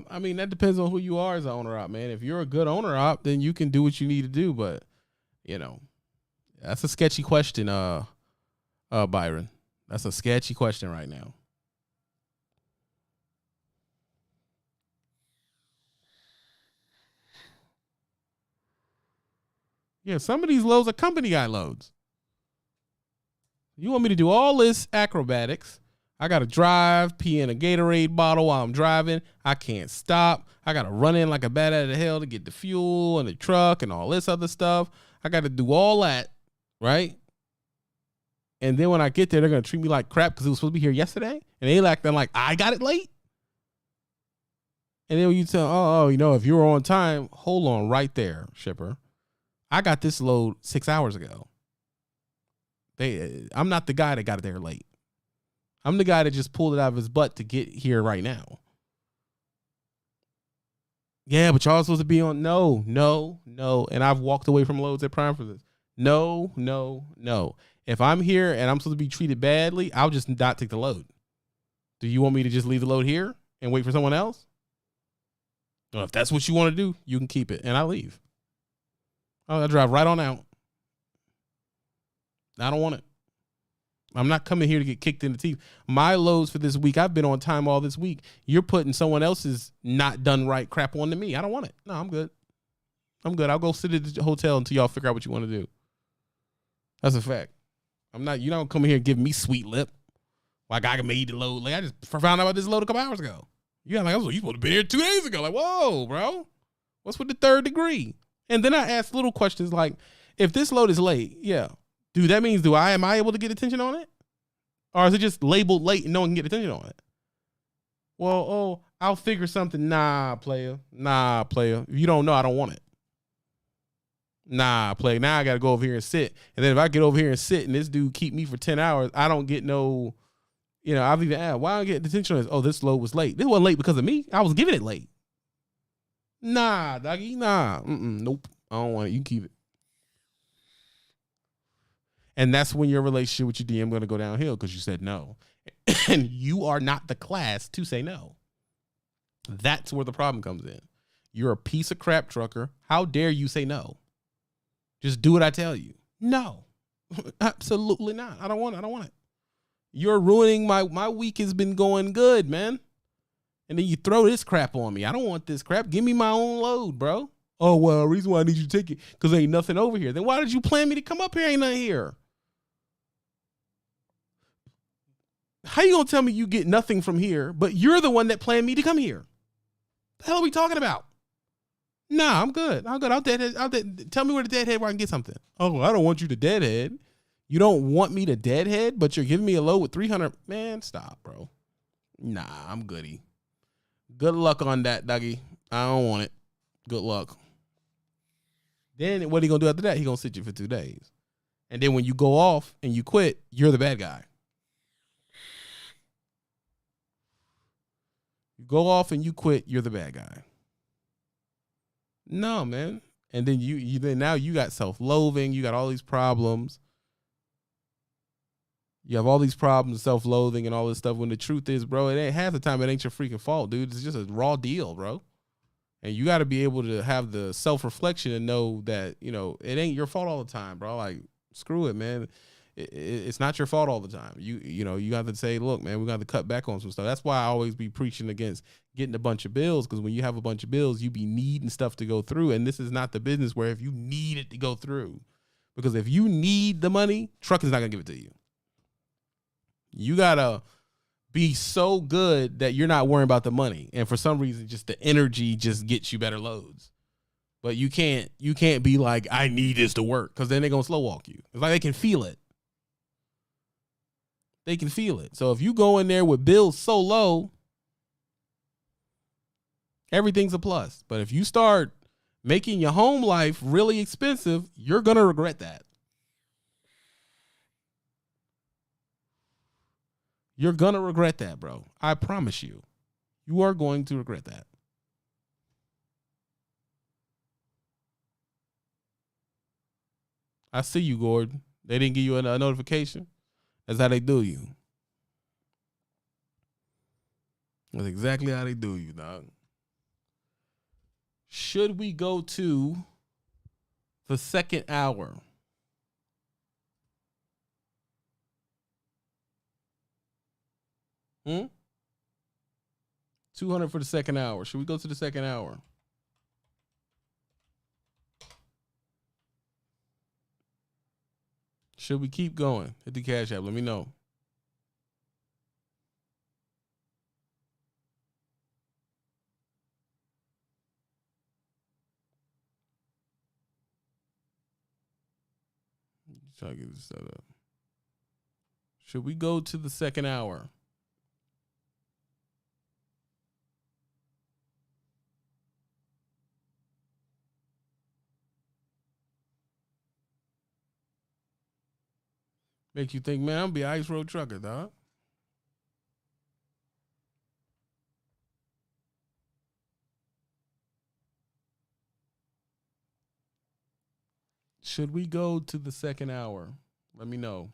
I mean, that depends on who you are as an owner op, man. If you're a good owner op, then you can do what you need to do. But, you know, that's a sketchy question, Byron. That's a sketchy question right now. Yeah, some of these loads are company guy loads. You want me to do all this acrobatics? I got to drive, pee in a Gatorade bottle while I'm driving. I can't stop. I got to run in like a bat out of hell to get the fuel and the truck and all this other stuff. I got to do all that, right? And then when I get there, they're going to treat me like crap because it was supposed to be here yesterday. And they acting like I got it late. And then when you tell, oh, you know, if you were on time, hold on right there, shipper. I got this load 6 hours ago. I'm not the guy that got it there late. I'm the guy that just pulled it out of his butt to get here right now. Yeah, but y'all supposed to be on. No. And I've walked away from loads at Prime for this. No. If I'm here and I'm supposed to be treated badly, I'll just not take the load. Do you want me to just leave the load here and wait for someone else? Well, if that's what you want to do, you can keep it. And I leave. I'll drive right on out. I don't want it. I'm not coming here to get kicked in the teeth. My loads for this week, I've been on time all this week. You're putting someone else's not done right crap onto me. I don't want it. No, I'm good. I'll go sit at the hotel until y'all figure out what you want to do. That's a fact. You don't come here and give me sweet lip. Like I made the load. Like I just found out about this load a couple hours ago. You got like, you supposed to be here 2 days ago. Like, whoa, bro. What's with the third degree? And then I ask little questions like, if this load is late, yeah. Dude, that means am I able to get attention on it? Or is it just labeled late and no one can get attention on it? Well, I'll figure something. Nah, player. If you don't know, I don't want it. Nah, player. Now I got to go over here and sit. And then if I get over here and sit and this dude keep me for 10 hours, I don't get no, I've even asked, why don't I get attention on this? Oh, this load was late. This wasn't late because of me. I was giving it late. Nah, doggy. Nah. Nope. I don't want it. You can keep it. And that's when your relationship with your DM going to go downhill because you said no. And you are not the class to say no. That's where the problem comes in. You're a piece of crap trucker. How dare you say no? Just do what I tell you. No. Absolutely not. I don't want it. You're ruining my week has been going good, man. And then you throw this crap on me. I don't want this crap. Give me my own load, bro. Oh, well, the reason why I need you to take it because ain't nothing over here. Then why did you plan me to come up here? Ain't nothing here. How you gonna tell me you get nothing from here, but you're the one that planned me to come here? The hell are we talking about? Nah, I'm good. I'll deadhead. Tell me where the deadhead where I can get something. Oh, I don't want you to deadhead. You don't want me to deadhead, but you're giving me a load with 300. Man, stop, bro. Nah, I'm goody. Good luck on that, doggy. I don't want it. Good luck. Then what are you gonna do after that? He gonna sit you for 2 days. And then when you go off and you quit, you're the bad guy. You go off and you quit, you're the bad guy. No, man. And then now you got self-loathing, you got all these problems. You have all these problems, self-loathing and all this stuff when the truth is, bro, it ain't half the time it ain't your freaking fault, dude. It's just a raw deal, bro. And you got to be able to have the self-reflection and know that, you know, it ain't your fault all the time, bro. Like, screw it, man. It's not your fault all the time. You know, you got to say, look, man, we got to cut back on some stuff. That's why I always be preaching against getting a bunch of bills, because when you have a bunch of bills, you be needing stuff to go through. And this is not the business where if you need it to go through, because if you need the money, trucking's not going to give it to you. You got to be so good that you're not worrying about the money. And for some reason, just the energy just gets you better loads. But you can't be like, I need this to work, because then they're going to slow walk you. It's like they can feel it. They can feel it. So if you go in there with bills so low, everything's a plus. But if you start making your home life really expensive, you're going to regret that. You're going to regret that, bro. I promise you. You are going to regret that. I see you, Gordon. They didn't give you a notification. That's how they do you. That's exactly how they do you, dog. Should we go to the second hour? $200 for the second hour. Should we go to the second hour? Should we keep going? Hit the Cash App. Let me know. Try to get this set up. Should we go to the second hour? Make you think, man, I'm gonna be an ice road trucker, dog. Should we go to the second hour? Let me know.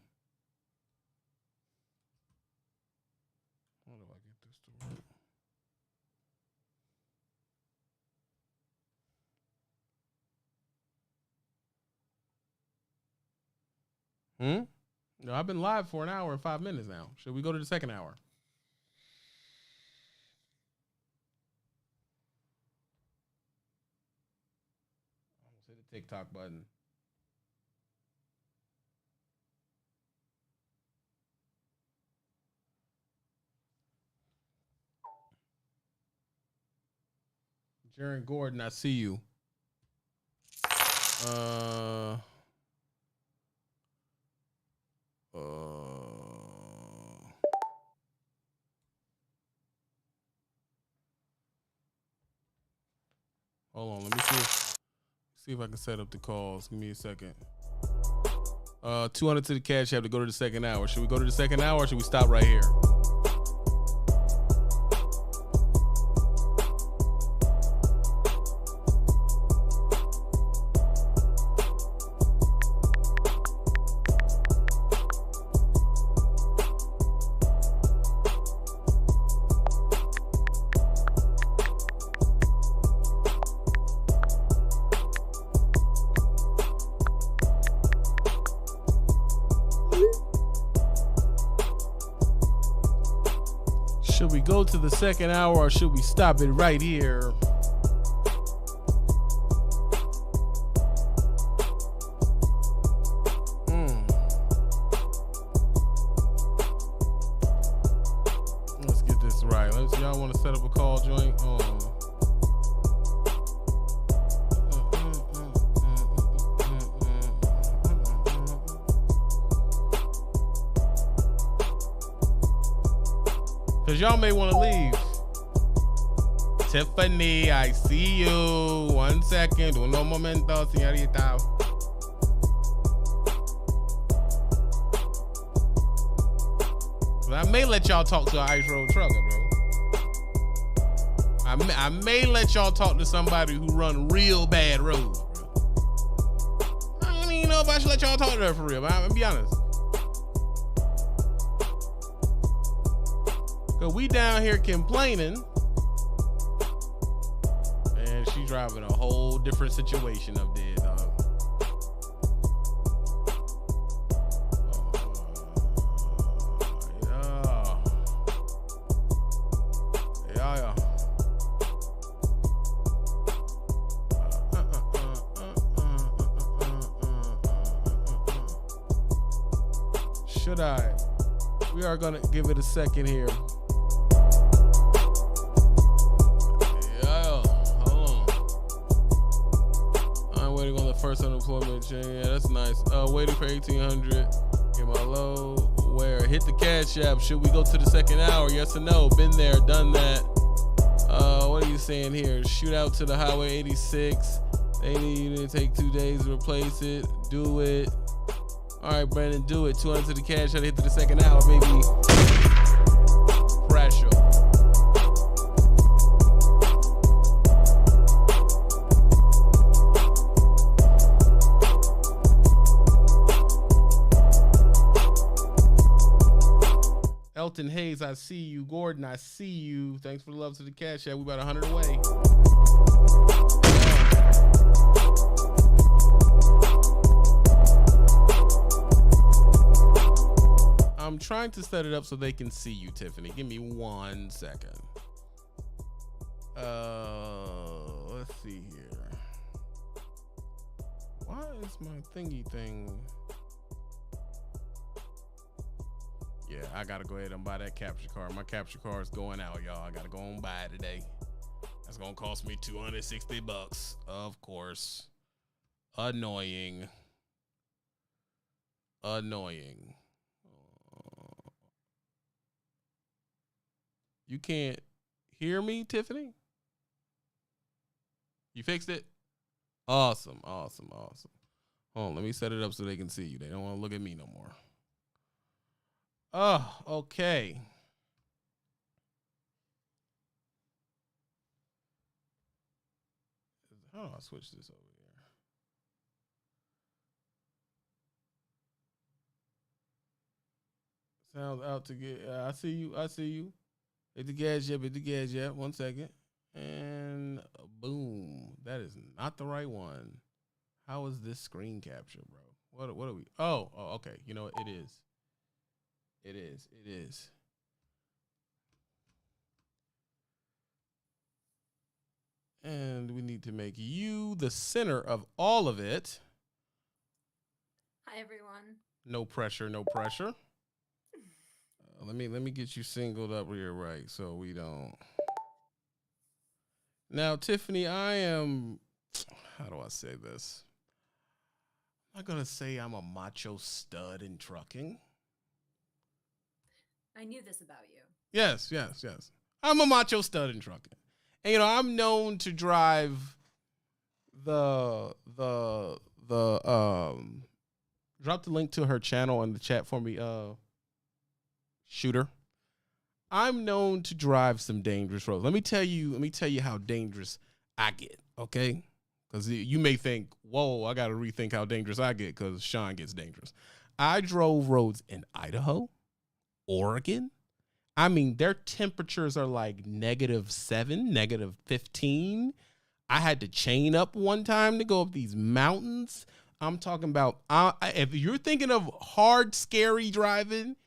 How do I get this to work? No, I've been live for an hour and 5 minutes now. Should we go to the second hour? Almost hit the TikTok button. Jaron Gordon, I see you. Hold on, let me see if I can set up the calls. Give me a second. 200 to the Cash App to go to the second hour. Should we go to the second hour or should we stop right here? Should we go to the second hour or should we stop it right here? Let's get this right. Y'all want to set up a call joint? Because y'all may want to leave. Tiffany, I see you. 1 second. Uno momento, señorita. But I may let y'all talk to an ice road trucker, bro. I may let y'all talk to somebody who run real bad roads, bro. I don't even know if I should let y'all talk to her for real, but I'm gonna be honest. Cause we down here complaining, and driving a whole different situation up there, dog. Yeah. Should I? We are gonna give it a second here. Yeah, hold on. I'm waiting on the first unemployment check. Yeah, that's nice. Waiting for 1,800. Get my low. Where? Hit the cash app. Should we go to the second hour? Yes or no? Been there, done that. What are you saying here? Shoot out to the Highway 86. They need you to take 2 days to replace it. Do it. All right, Brandon, do it. 200 to the cash. Hit to the second hour, baby. Pressure. Elton Hayes, I see you. Gordon, I see you. Thanks for the love to the cash app. We about 100 away. I'm trying to set it up so they can see you, Tiffany. Give me 1 second. Let's see here. Why is my thingy thing? Yeah, I gotta go ahead and buy that capture card. My capture card is going out, y'all. I gotta go and buy it today. That's gonna cost me $260, of course. Annoying. You can't hear me, Tiffany? You fixed it? Awesome. Hold on, let me set it up so they can see you. They don't want to look at me no more. Oh, okay. How do I switch this over here? Sounds out to get. I see you. Hit the gas yep. 1 second. And boom. That is not the right one. How is this screen capture, bro? What are we? Oh, okay. You know what? It is. And we need to make you the center of all of it. Hi, everyone. No pressure. Let me get you singled up here, right? So we don't. Now, Tiffany, I am. How do I say this? I'm not gonna say I'm a macho stud in trucking. I knew this about you. Yes. I'm a macho stud in trucking. And, I'm known to drive the drop the link to her channel in the chat for me, Shooter. I'm known to drive some dangerous roads. Let me tell you how dangerous I get, okay? Because you may think, whoa, I got to rethink how dangerous I get because Sean gets dangerous. I drove roads in Idaho, Oregon. I mean, their temperatures are like -7, -15. I had to chain up one time to go up these mountains. I'm talking about, if you're thinking of hard, scary driving,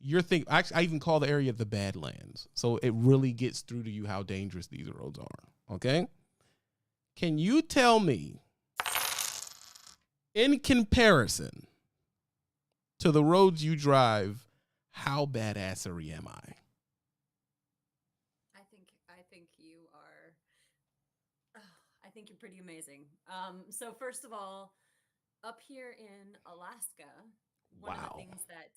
you're thinking, I even call the area the Badlands. So it really gets through to you how dangerous these roads are. Okay. Can you tell me, in comparison to the roads you drive, how badassery am I? I think you're pretty amazing. So first of all, up here in Alaska, one of the things that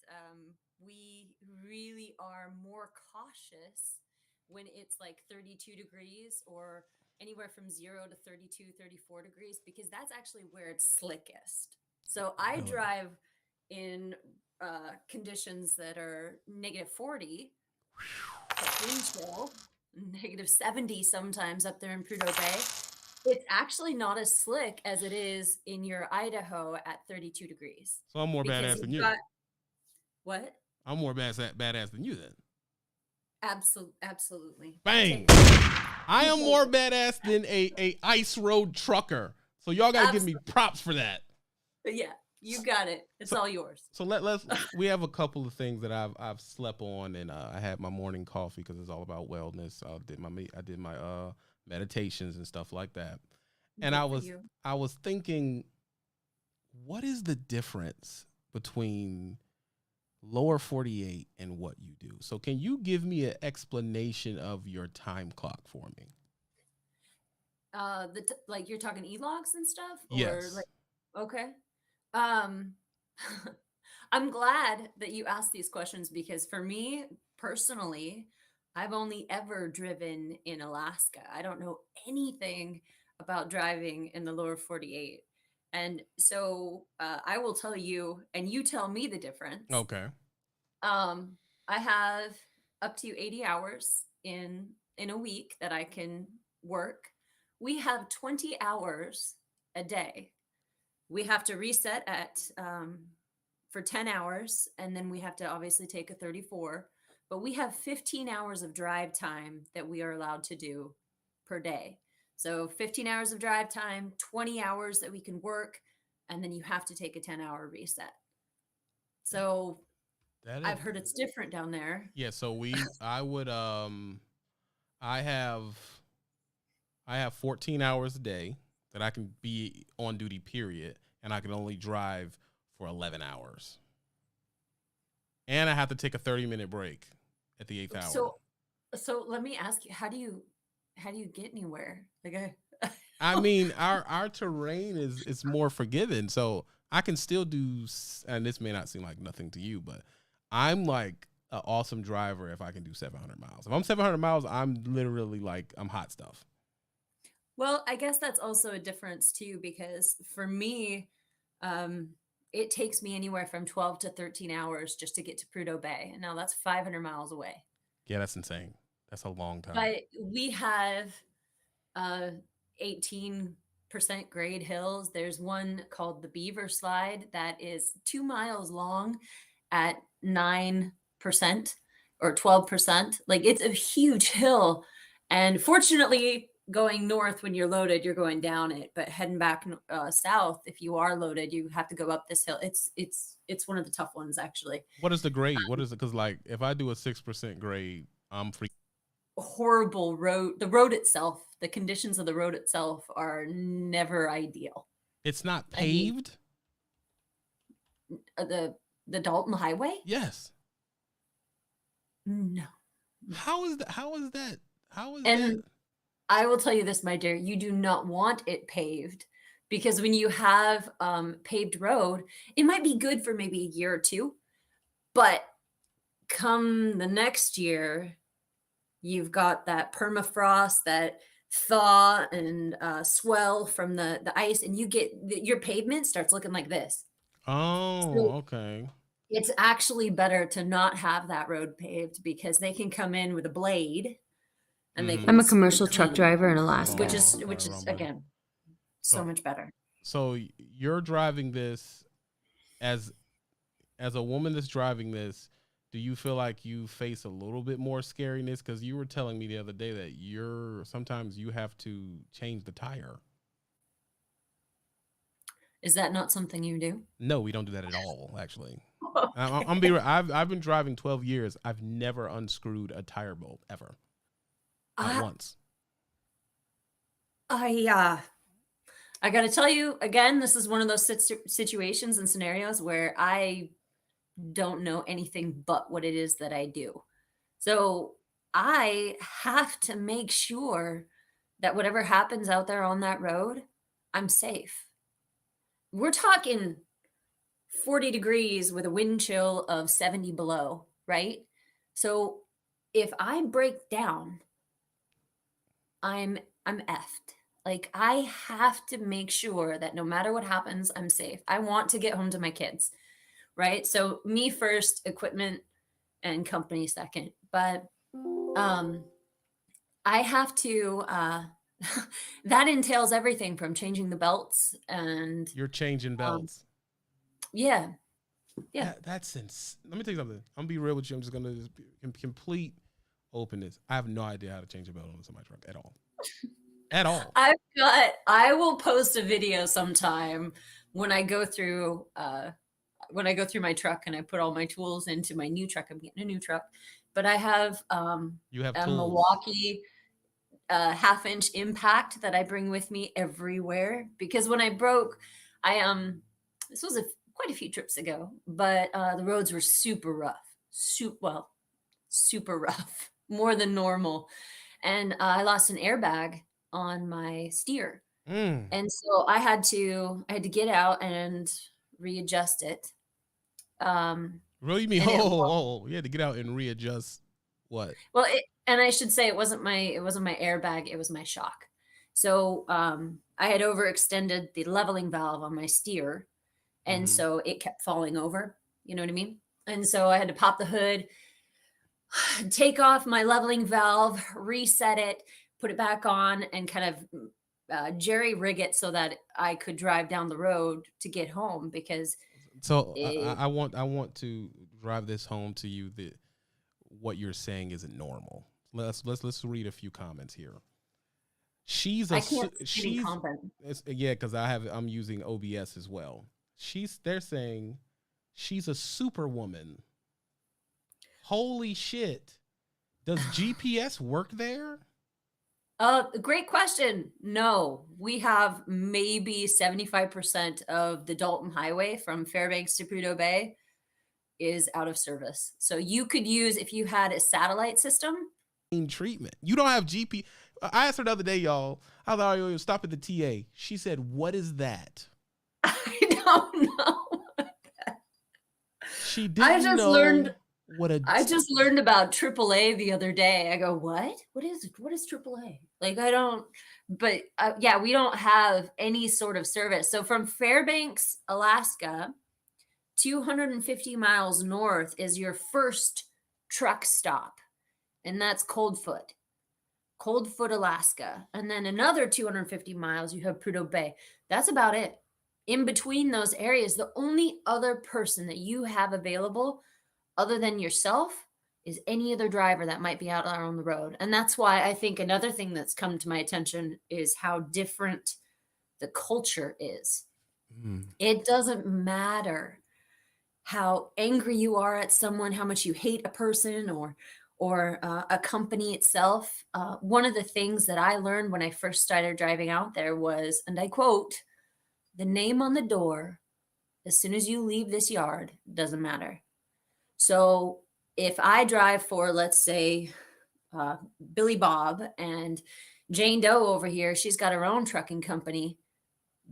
we really are more cautious when it's like 32 degrees or anywhere from 0 to 32, 34 degrees, because that's actually where it's slickest. So I drive in conditions that are -40, wind chill, -70 sometimes up there in Prudhoe Bay. It's actually not as slick as it is in your Idaho at 32 degrees. So I'm more badass than you. What? I'm more badass than you then. Absolutely. Bang. I am more badass than a ice road trucker. So y'all gotta give me props for that. Yeah, you got it. It's all yours. So we have a couple of things that I've slept on, and I had my morning coffee because it's all about wellness. I did my meditations and stuff like that. And I was thinking, what is the difference between lower 48 and what you do? So can you give me an explanation of your time clock for me? Like you're talking e-logs and stuff, or Yes. like, okay. Um, I'm glad that you asked these questions because for me personally, I've only ever driven in Alaska. I don't know anything about driving in the lower 48. And so I will tell you, and you tell me the difference. Okay. Um, I have up to 80 hours in a week that I can work. We have 20 hours a day. We have to reset at for 10 hours, and then we have to obviously take a 34. But we have 15 hours of drive time that we are allowed to do per day. So 15 hours of drive time, 20 hours that we can work, and then you have to take a 10-hour reset. So I've heard it's different down there. Yeah, so I have 14 hours a day that I can be on duty, period, and I can only drive for 11 hours. And I have to take a 30-minute break at the 8th hour. So let me ask you, how do you get anywhere? Like I mean, our terrain is more forgiving, so I can still do, and this may not seem like nothing to you, but I'm like an awesome driver if I can do 700 miles. If I'm 700 miles, I'm literally like, I'm hot stuff. Well, I guess that's also a difference too, because for me, it takes me anywhere from 12 to 13 hours just to get to Prudhoe Bay. And now that's 500 miles away. Yeah, that's insane. That's a long time. But we have 18% grade hills. There's one called the Beaver Slide that is 2 miles long at 9% or 12%. Like it's a huge hill. And fortunately, going north when you're loaded, you're going down it. But heading back south, if you are loaded, you have to go up this hill. It's one of the tough ones, actually. What is the grade? What is it? Because like if I do a 6% grade, I'm free. Horrible road. The road itself, the conditions of the road itself are never ideal. It's not paved. I mean, the Dalton Highway? Yes. No. How is that? How is that? And I will tell you this, my dear, you do not want it paved because when you have paved road, it might be good for maybe a year or two, but come the next year, you've got that permafrost, that thaw and swell from the ice, and you get your pavement starts looking like this. Oh, So okay. it's actually better to not have that road paved because they can come in with a blade and they can I'm a commercial truck driver in Alaska. which is again so much better. So you're driving this as a woman that's driving this. Do you feel like you face a little bit more scariness? Because you were telling me the other day that sometimes you have to change the tire. Is that not something you do? No, we don't do that at all, actually. Okay. I've been driving 12 years. I've never unscrewed a tire bolt ever. Not once. I got to tell you again, this is one of those situations and scenarios where I don't know anything but what it is that I do. So I have to make sure that whatever happens out there on that road, I'm safe. We're talking 40 degrees with a wind chill of 70 below, right? So if I break down, I'm effed. Like I have to make sure that no matter what happens, I'm safe. I want to get home to my kids, right? So me first, equipment and company second. But I have to that entails everything from changing the belts and you're changing belts. Yeah. That's let me tell you something. I'm gonna be real with you. I'm just gonna complete open this. I have no idea how to change a belt on somebody's truck at all. At all. I will post a video sometime when I go through my truck and I put all my tools into my new truck. I'm getting a new truck, but I have You have a tools. Milwaukee 1/2 inch impact that I bring with me everywhere, because when I broke, this was quite a few trips ago, but the roads were super rough, super rough, more than normal, and I lost an airbag on my steer, and so I had to get out and readjust it. Really? You mean, And you had to get out and readjust what? Well, and I should say it wasn't my airbag, it was my shock. So I had overextended the leveling valve on my steer, and so it kept falling over. You know what I mean? And so I had to pop the hood, take off my leveling valve, reset it, put it back on, and kind of jerry rig it so that I could drive down the road to get home, because So I want to drive this home to you that what you're saying isn't normal. Let's read a few comments here. I can't see any comment. Yeah, because I'm using OBS as well. They're saying she's a superwoman. Holy shit. Does GPS work there? Great question. No, we have maybe 75% of the Dalton Highway from Fairbanks to Prudhoe Bay is out of service. So you could use, if you had a satellite system. Treatment. You don't have GPS. I asked her the other day, y'all. I thought you stop at the TA. She said, "What is that?" I don't know. She didn't know. I just learned about AAA the other day. I go, what? What is AAA? Like, I don't, but yeah, we don't have any sort of service. So from Fairbanks, Alaska, 250 miles north is your first truck stop, and that's Coldfoot, Alaska. And then another 250 miles, you have Prudhoe Bay. That's about it. In between those areas, the only other person that you have available other than yourself is any other driver that might be out there on the road. And that's why I think another thing that's come to my attention is how different the culture is. It doesn't matter how angry you are at someone, how much you hate a person or a company itself. One of the things that I learned when I first started driving out there was, and I quote, "The name on the door, as soon as you leave this yard, doesn't matter." So if I drive for, let's say, Billy Bob, and Jane Doe over here, she's got her own trucking company,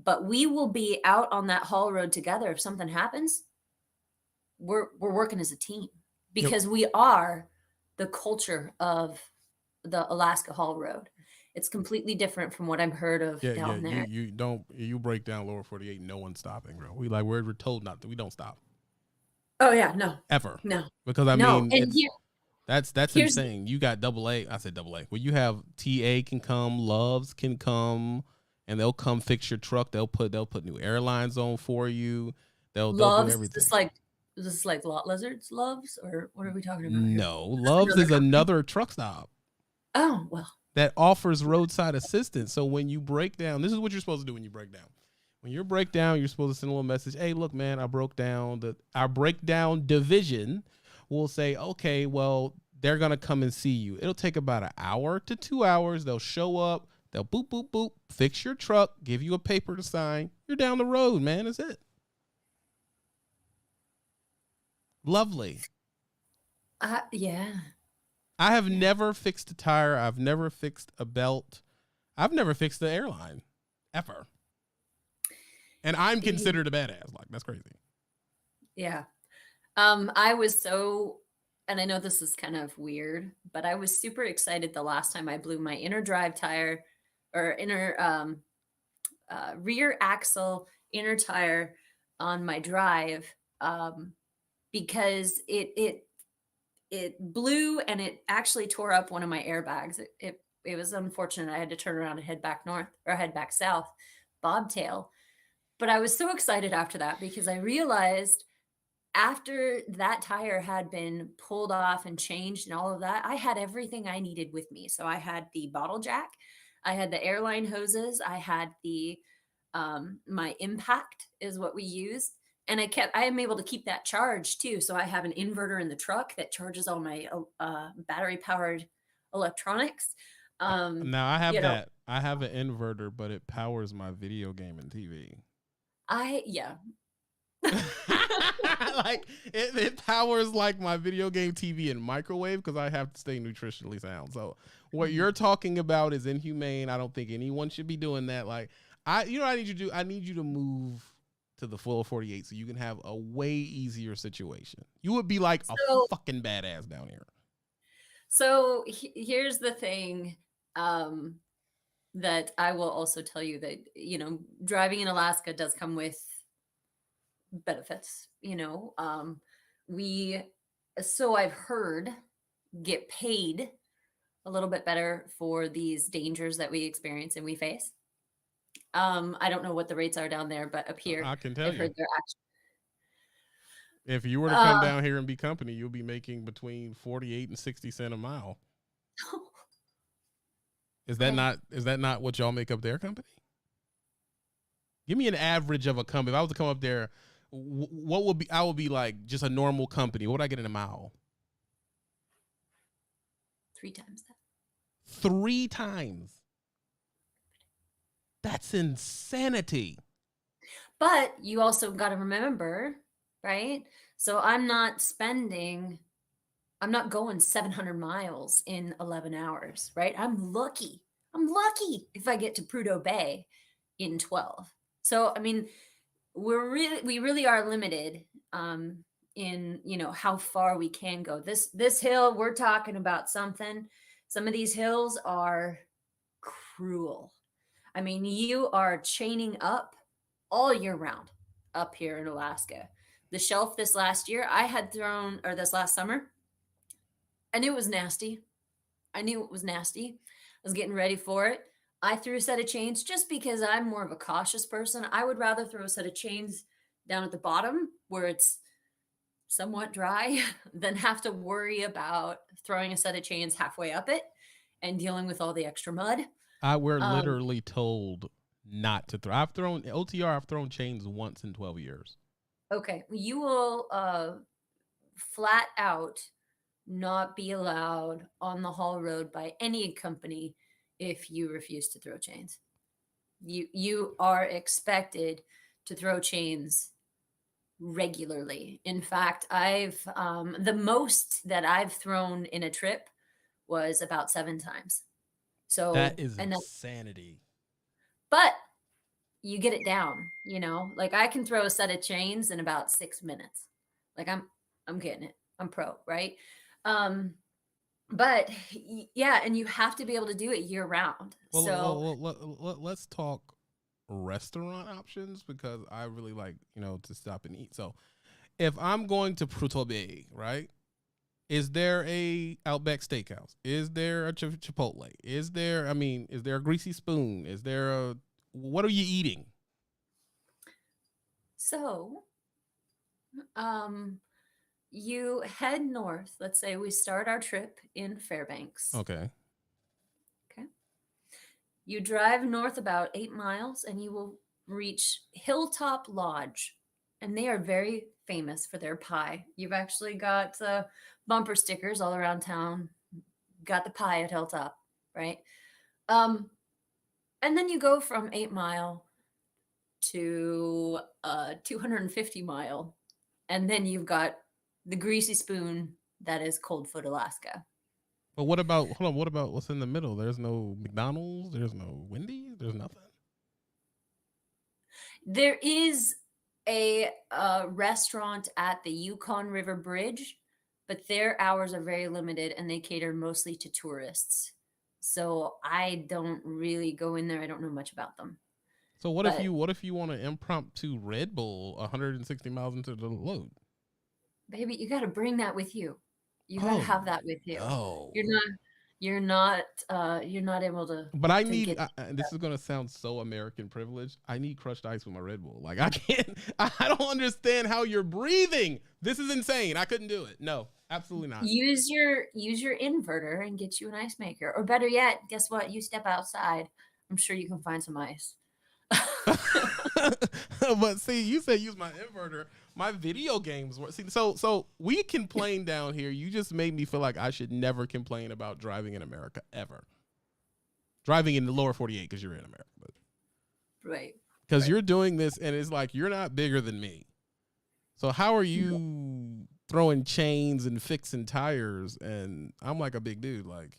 but we will be out on that haul road together. If something happens, we're working as a team, because we are the culture of the Alaska haul road. It's completely different from what I've heard of down there. You break down lower 48, no one's stopping, bro. We're told not to. We don't stop. Oh yeah, no. Ever. No. Because I mean, and that's insane. You got AA. I said AA. Well, you have TA can come, Loves can come, and they'll come fix your truck. They'll put new airlines on for you. They'll do everything. Is this like lot lizards, Loves, or what are we talking about? No, Loves is another truck stop. Oh, well. That offers roadside assistance. So when you break down, this is what you're supposed to do when you break down. When you break down, you're supposed to send a little message. Hey, look, man, I broke down. Our breakdown division will say, okay, well, they're going to come and see you. It'll take about an hour to 2 hours. They'll show up. They'll boop, boop, boop, fix your truck, give you a paper to sign. You're down the road, man. That's it. Lovely. Yeah. I have never fixed a tire. I've never fixed a belt. I've never fixed the airline, ever. And I'm considered a badass. Like, that's crazy. Yeah. I was so, and I know this is kind of weird, but I was super excited the last time I blew my inner drive tire, or inner rear axle inner tire on my drive, because it blew, and it actually tore up one of my airbags. It was unfortunate. I had to turn around and head back north, or head back south, bobtail. But I was so excited after that, because I realized after that tire had been pulled off and changed and all of that, I had everything I needed with me. So I had the bottle jack, I had the airline hoses, I had the my impact is what we used. And I am able to keep that charged too. So I have an inverter in the truck that charges all my battery powered electronics. Now I have You know, that. I have an inverter, but it powers my video game and TV. yeah. Like it powers like my video game, TV, and microwave because I have to stay nutritionally sound. So what you're talking about is inhumane. I don't think anyone should be doing that. Like you know what I need you to do? I need you to move to the full 48 so you can have a way easier situation. You would be like a fucking badass down here. So here's the thing that I will also tell you that, you know, driving in Alaska does come with benefits, you know. We, so I've heard, get paid a little bit better for these dangers that we experience and we face. I don't know what the rates are down there, but up here, I can tell I've you. heard they're actually. If you were to come down here and be company, you'll be making between 48 and 60 cents a mile. Is that not what y'all make up their company? Give me an average of a company. If I was to come up there, what would be? I would be like just a normal company. What would I get in a mile? 3 times that. 3 times. That's insanity. But you also got to remember, right? So I'm not going 700 miles in 11 hours, right? I'm lucky if I get to Prudhoe Bay in 12. So, I mean, we really are limited in, you know, how far we can go. This hill, we're talking about something. Some of these hills are cruel. I mean, you are chaining up all year round up here in Alaska. The shelf this last summer, I knew it was nasty. I was getting ready for it. I threw a set of chains just because I'm more of a cautious person. I would rather throw a set of chains down at the bottom where it's somewhat dry than have to worry about throwing a set of chains halfway up it and dealing with all the extra mud. We're literally told not to throw. I've thrown chains once in 12 years. Okay. You will flat out not be allowed on the haul road by any company if you refuse to throw chains. You are expected to throw chains regularly. In fact, I've the most that I've thrown in a trip was about 7 times. So that is insanity. But you get it down, you know. Like I can throw a set of chains in about 6 minutes. Like I'm getting it. I'm pro, right? But yeah, and you have to be able to do it year round. Let's talk restaurant options because I really like, you know, to stop and eat. So if I'm going to Prudhoe Bay, right? Is there a Outback Steakhouse? Is there a Chipotle? Is there a Greasy Spoon? What are you eating? So, you head north. Let's say we start our trip in Fairbanks. Okay. You drive north about 8 miles and you will reach Hilltop Lodge. And they are very famous for their pie. You've actually got bumper stickers all around town. Got the pie at Hilltop, right? And then you go from 8 Mile to 250 Mile. And then you've got the Greasy Spoon that is Coldfoot, Alaska. But what about what's in the middle? There's no McDonald's, there's no Wendy's, there's nothing. There is a restaurant at the Yukon River Bridge, but their hours are very limited and they cater mostly to tourists. So I don't really go in there. I don't know much about them. So what if you want to impromptu Red Bull 160 miles into the load? Baby, you got to bring that with you. You got to have that with you. No. you're not able to But I to need. get This is gonna sound so American privilege. I need crushed ice with my Red Bull. Like I can't. I don't understand how you're breathing. This is insane. I couldn't do it. No, absolutely not. use your inverter and get you an ice maker. Or better yet, guess what? You step outside. I'm sure you can find some ice. But see, you said use my inverter. My video games were see. So we complain down here. You just made me feel like I should never complain about driving in America ever. Driving in the lower 48 because you're in America, but Right. because Right. you're doing this and it's like you're not bigger than me. So how are you throwing chains and fixing tires? And I'm like a big dude. Like,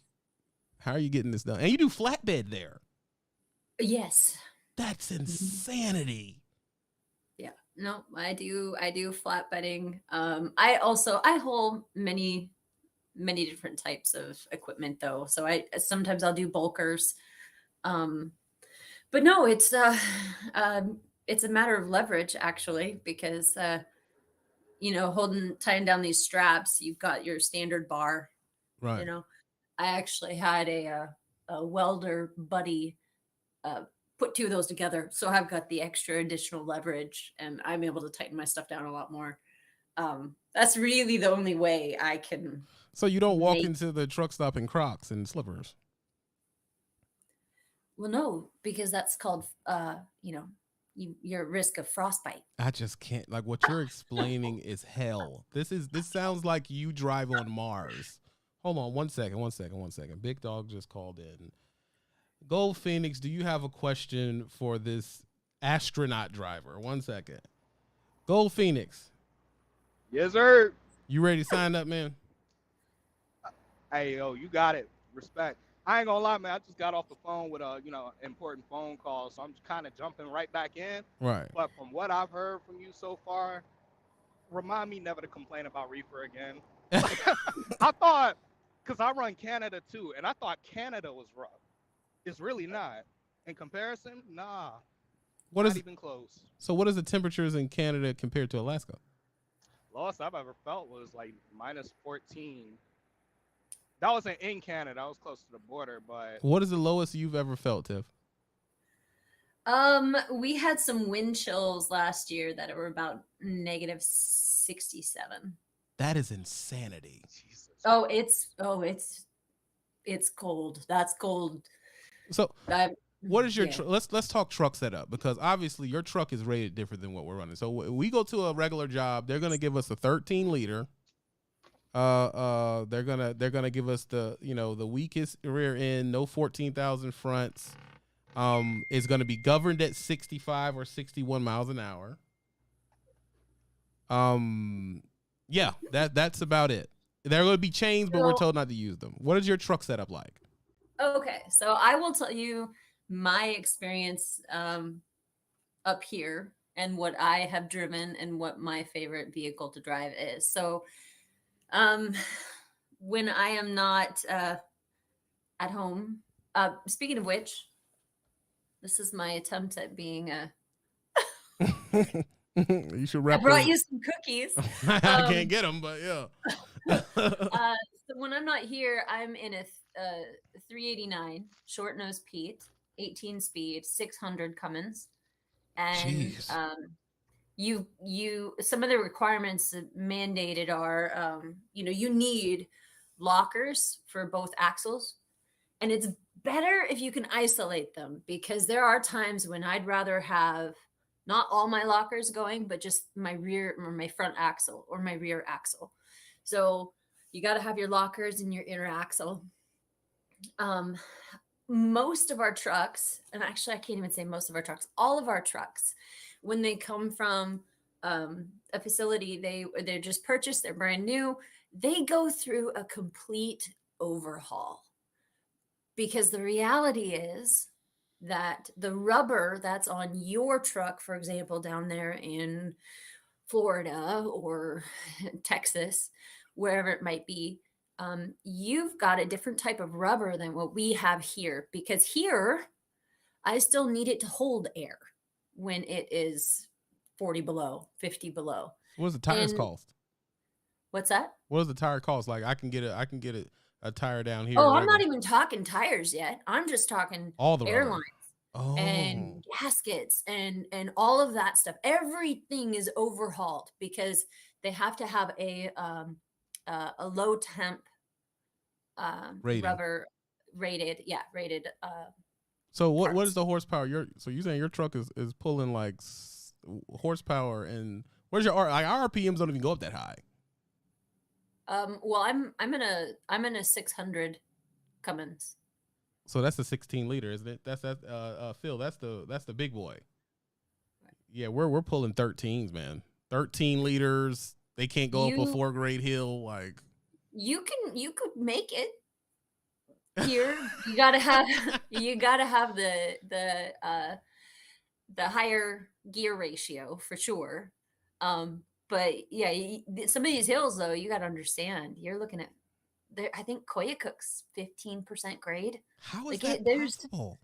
how are you getting this done? And you do flatbed there. Yes. That's insanity. Yeah. No, I do flatbedding. I haul many different types of equipment though. So I sometimes I'll do bulkers. Um but no, it's a matter of leverage actually because tying down these straps, you've got your standard bar, you Right. know. I actually had a welder buddy uh, put two of those together. So I've got the extra additional leverage and I'm able to tighten my stuff down a lot more. That's really the only way I can So you don't walk make. into the truck stop in Crocs and slippers. Well, no, because that's called, you're at risk of frostbite. I just can't. Like what you're explaining is hell. This sounds like you drive on Mars. Hold on, 1 second, 1 second, 1 second. Big Dog just called in. Gold Phoenix, do you have a question for this astronaut driver? 1 second. Gold Phoenix, Yes, sir. you ready to sign up, man? Hey, yo, you got it. Respect. I ain't gonna lie, man. I just got off the phone with a, important phone call, so I'm just kind of jumping right back in. Right. But from what I've heard from you so far, remind me never to complain about reefer again. I thought, cause I run Canada too, and I thought Canada was rough. It's really not. In comparison, nah, What not is even close. so? What is the temperatures in Canada compared to Alaska? Lowest I've ever felt was like minus 14. That wasn't in Canada. I was close to the border, but What is the lowest you've ever felt, Tiff? We had some wind chills last year that were about negative 67. That is insanity. Jesus. It's cold. That's cold. So what is your Yeah. let's talk truck setup, because obviously your truck is rated different than what we're running. So we go to a regular job, they're gonna give us a 13 liter. They're gonna give us the weakest rear end, no 14,000 fronts. It's gonna be governed at 65 or 61 miles an hour. Yeah, that's about it. There are gonna be chains, but we're told not to use them. What is your truck setup like? Okay, so I will tell you my experience up here and what I have driven and what my favorite vehicle to drive is. So, when I am not at home, speaking of which, this is my attempt at being a. You should wrap. I brought you some cookies. I can't get them, but yeah. So when I'm not here, I'm in a 389 short nose Pete, 18 speed, 600 Cummins, and Jeez. you some of the requirements mandated are you need lockers for both axles, and it's better if you can isolate them because there are times when I'd rather have not all my lockers going, but just my rear or my front axle or my rear axle. So you got to have your lockers in your inner axle. Most of our trucks, and actually I can't even say most of our trucks, all of our trucks, when they come from a facility, they're just purchased, they're brand new, they go through a complete overhaul. Because the reality is that the rubber that's on your truck, for example, down there in Florida or Texas, wherever it might be, you've got a different type of rubber than what we have here. Because here, I still need it to hold air when it is 40 below, 50 below. What does the tires And cost? what's that? What does the tire cost? Like I can get it a tire down here. Oh, I'm not Regular. even talking tires yet. I'm just talking All the rubber. airlines and Oh, gaskets and all of that stuff. Everything is overhauled because they have to have a low temp rating. rubber rated So what is parts. the horsepower? So you saying your truck is pulling like horsepower, and where's your like our RPMs don't even go up that high. Well, I'm in a 600 Cummins. So that's the 16 liter, isn't it? That's that Phil, that's the big boy. Yeah, we're pulling 13s, man. 13 liters. They can't go up a You 4-grade hill like you could make it here. You gotta have the higher gear ratio for sure. But yeah, some of these hills though, you got to understand. You're looking at there. I think Koyukuk's 15% grade. how is Like that there's possible?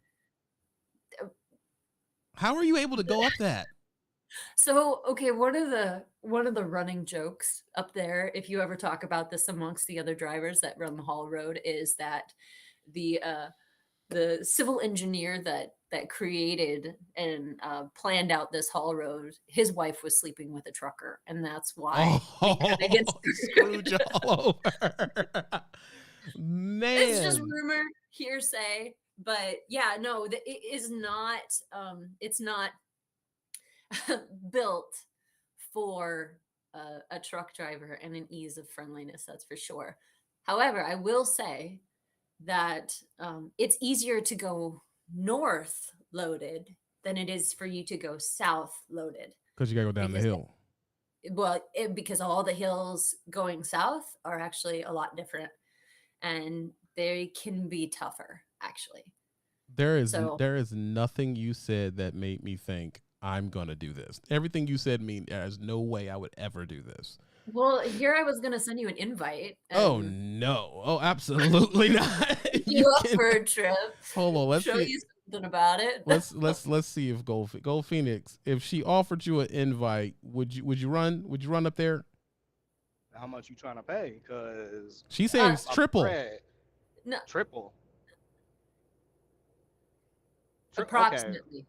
How are you able to go up that? so okay. One of the running jokes up there, if you ever talk about this amongst the other drivers that run the haul road, is that the civil engineer that created and planned out this haul road, his wife was sleeping with a trucker, and that's why we kind of get Oh, screwed you all over. it's just Man. rumor, hearsay, but yeah, no, it is not. It's not built for a truck driver and an ease of friendliness. That's for sure. However, I will say that it's easier to go north loaded than it is for you to go south loaded Because you gotta go down the because hill. because all the hills going south are actually a lot different and they can be tougher actually. So There is nothing you said that made me think I'm gonna do this. Everything you said mean there's no way I would ever do this. well, here I was gonna send you an invite Oh and no. Oh, absolutely not. pick You you up can for a trip, hold on. Let's show see. you something about it. Let's see if Gold Phoenix, if she offered you an invite, would you run? Would you run up there? How much you trying to pay? Because She's saying it's I'm triple. bread. No, Triple. Okay. approximately.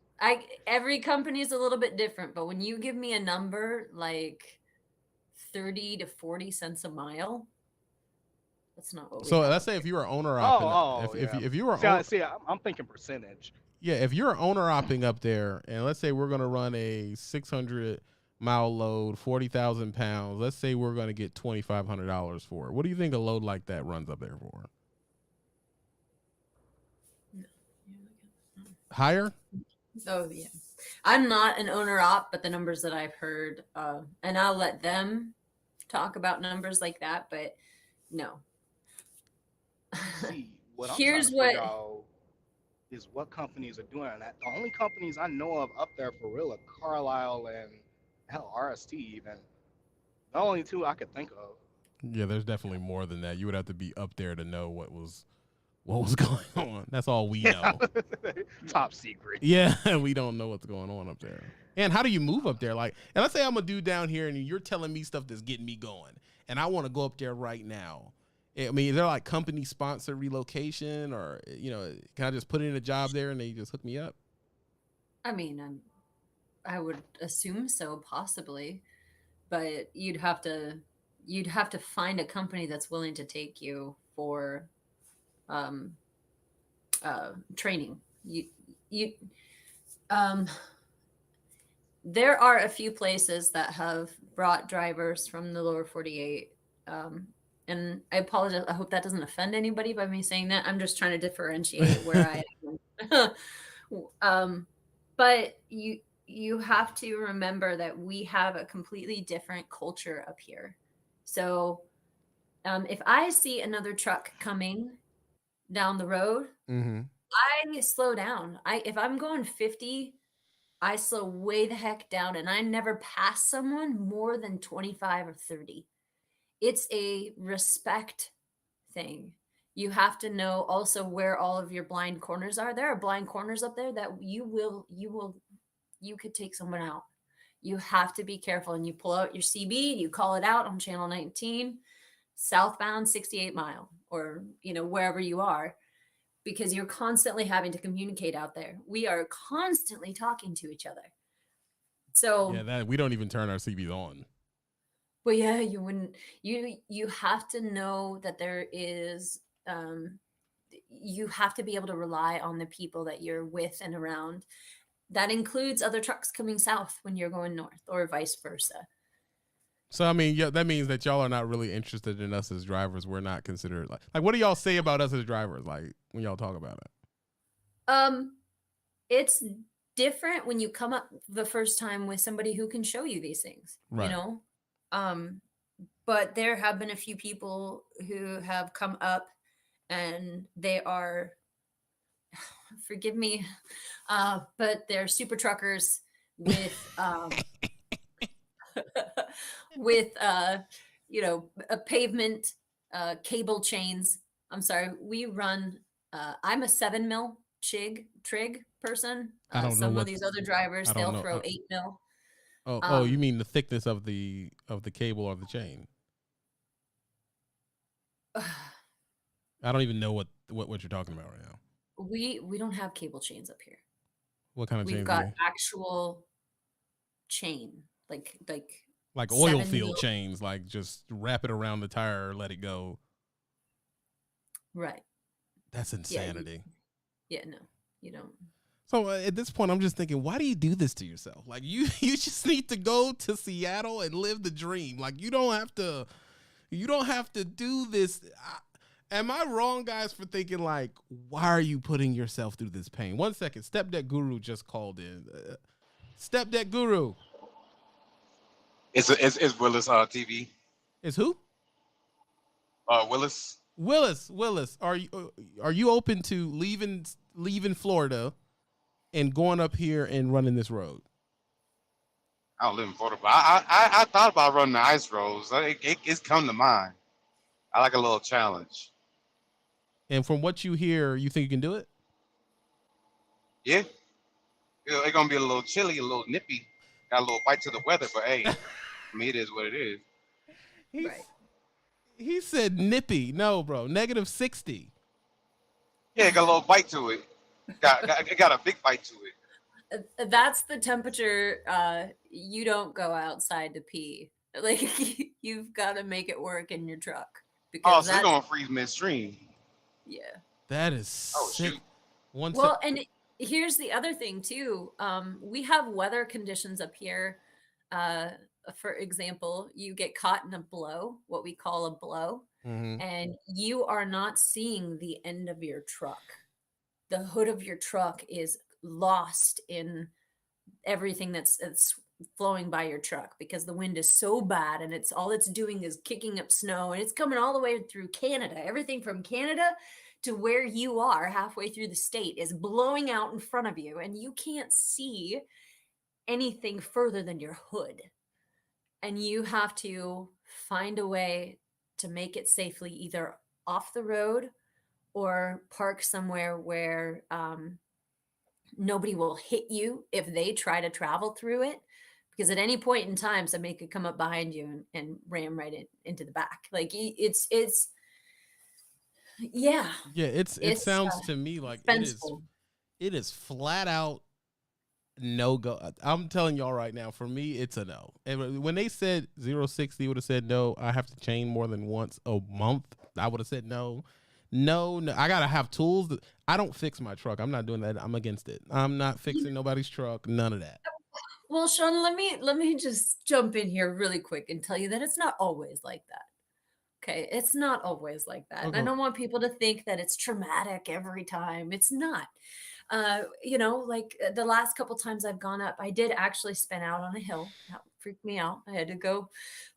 Every company is a little bit different, but when you give me a number like 30 to 40 cents a mile, that's not what we So have let's up say if here. you were owner opping, Oh, if yeah. if you were I'm thinking percentage. yeah, if you're owner opping up there, and let's say we're gonna run a 600-mile load, 40,000 pounds. Let's say we're gonna get $2,500 for it. What do you think a load like that runs up there for? Higher? Oh yeah. I'm not an owner op, but the numbers that I've heard, and I'll let them talk about numbers like that, but no. See, what I'm trying Here's to what figure out is what companies are doing that. The only companies I know of up there for real are Carlisle and hell RST even. The only two I could think of. Yeah, there's definitely more than that. You would have to be up there to know what was going on. That's all we know. Top secret. Yeah, we don't know what's going on up there. And how do you move up there? Like, and let's say I'm a dude down here, and you're telling me stuff that's getting me going, and I want to go up there right now. I mean, is there like company sponsored relocation, or can I just put in a job there and they just hook me up? I mean, I would assume so, possibly, but you'd have to find a company that's willing to take you for um, training. You there are a few places that have brought drivers from the lower 48. And I apologize. I hope that doesn't offend anybody by me saying that. I'm just trying to differentiate where I am. But you have to remember that we have a completely different culture up here. So if I see another truck coming down the road, Mm-hmm. I slow down. If I'm going 50, I slow way the heck down, and I never pass someone more than 25 or 30. It's a respect thing. You have to know also where all of your blind corners are. There are blind corners up there that you could take someone out. You have to be careful, and you pull out your CB, you call it out on channel 19. southbound 68 Mile, or wherever you are, because you're constantly having to communicate out there. We are constantly talking to each other. So, Yeah, that we don't even turn our CBs on. well, yeah, you wouldn't. You have to know that there is. You have to be able to rely on the people that you're with and around. That includes other trucks coming south when you're going north, or vice versa. So I mean, yeah, that means that y'all are not really interested in us as drivers. We're not considered like what do y'all say about us as drivers? Like when y'all talk about it. It's different when you come up the first time with somebody who can show you these things, Right. Um, but there have been a few people who have come up and they are, forgive me, but they're super truckers with with a pavement cable chains. I'm sorry, we run. I'm a 7 mil trig person. I don't know Some of what these other drivers, I don't they'll know. throw 8 mil. Oh, you mean the thickness of the cable or the chain? I don't even know what you're talking about right now. We don't have cable chains up here. What kind of We've chains got actual chain, like oil 7 mil. field chains, like just wrap it around the tire, let it go. Right. That's insanity. Yeah, no, you don't. So at this point, I'm just thinking, why do you do this to yourself? Like you just need to go to Seattle and live the dream. Like you don't have to do this. Am I wrong, guys, for thinking like, why are you putting yourself through this pain? 1 second, Step Deck Guru just called in. Step Deck Guru. It's Willis TV. Is who? Willis. Willis. Are you open to leaving Florida and going up here and running this road? I don't live in Florida, but I thought about running the ice roads. It's come to mind. I like a little challenge. And from what you hear, you think you can do it? Yeah. It's gonna be a little chilly, a little nippy. Got a little bite to the weather, but hey, I mean it is what it is. Right. He said nippy. No, bro. -60. Yeah, got a little bite to it. Got a big bite to it. That's the temperature. You don't go outside to pee. Like you've got to make it work in your truck, Oh, because so they're gonna freeze midstream. yeah. That is sick. Shoot. Well, and here's the other thing too. We have weather conditions up here. For example, you get caught in a blow, what we call a blow, and you are not seeing the end of your truck. The hood of your truck is lost in everything that's flowing by your truck, because the wind is so bad, and it's doing is kicking up snow, and it's coming all the way through Canada. Everything from Canada to where you are halfway through the state is blowing out in front of you, and you can't see anything further than your hood. And you have to find a way to make it safely, either off the road or park somewhere where nobody will hit you if they try to travel through it, because at any point in time somebody could come up behind you and ram right into the back. Like it's yeah. It sounds to me like it is flat out no go. I'm telling y'all right now, for me it's a no. And when they said 0-60 would have said no, I have to chain more than once a month, I would have said no. I gotta have tools. I don't fix my truck. I'm not doing that. I'm against it. I'm not fixing nobody's truck. None of that. Well, Sean, let me just jump in here really quick and tell you that it's not always like that. Okay, it's not always like that. And I don't want people to think that it's traumatic every time. It's not. Like the last couple times I've gone up, I did actually spin out on a hill. That freaked me out. I had to go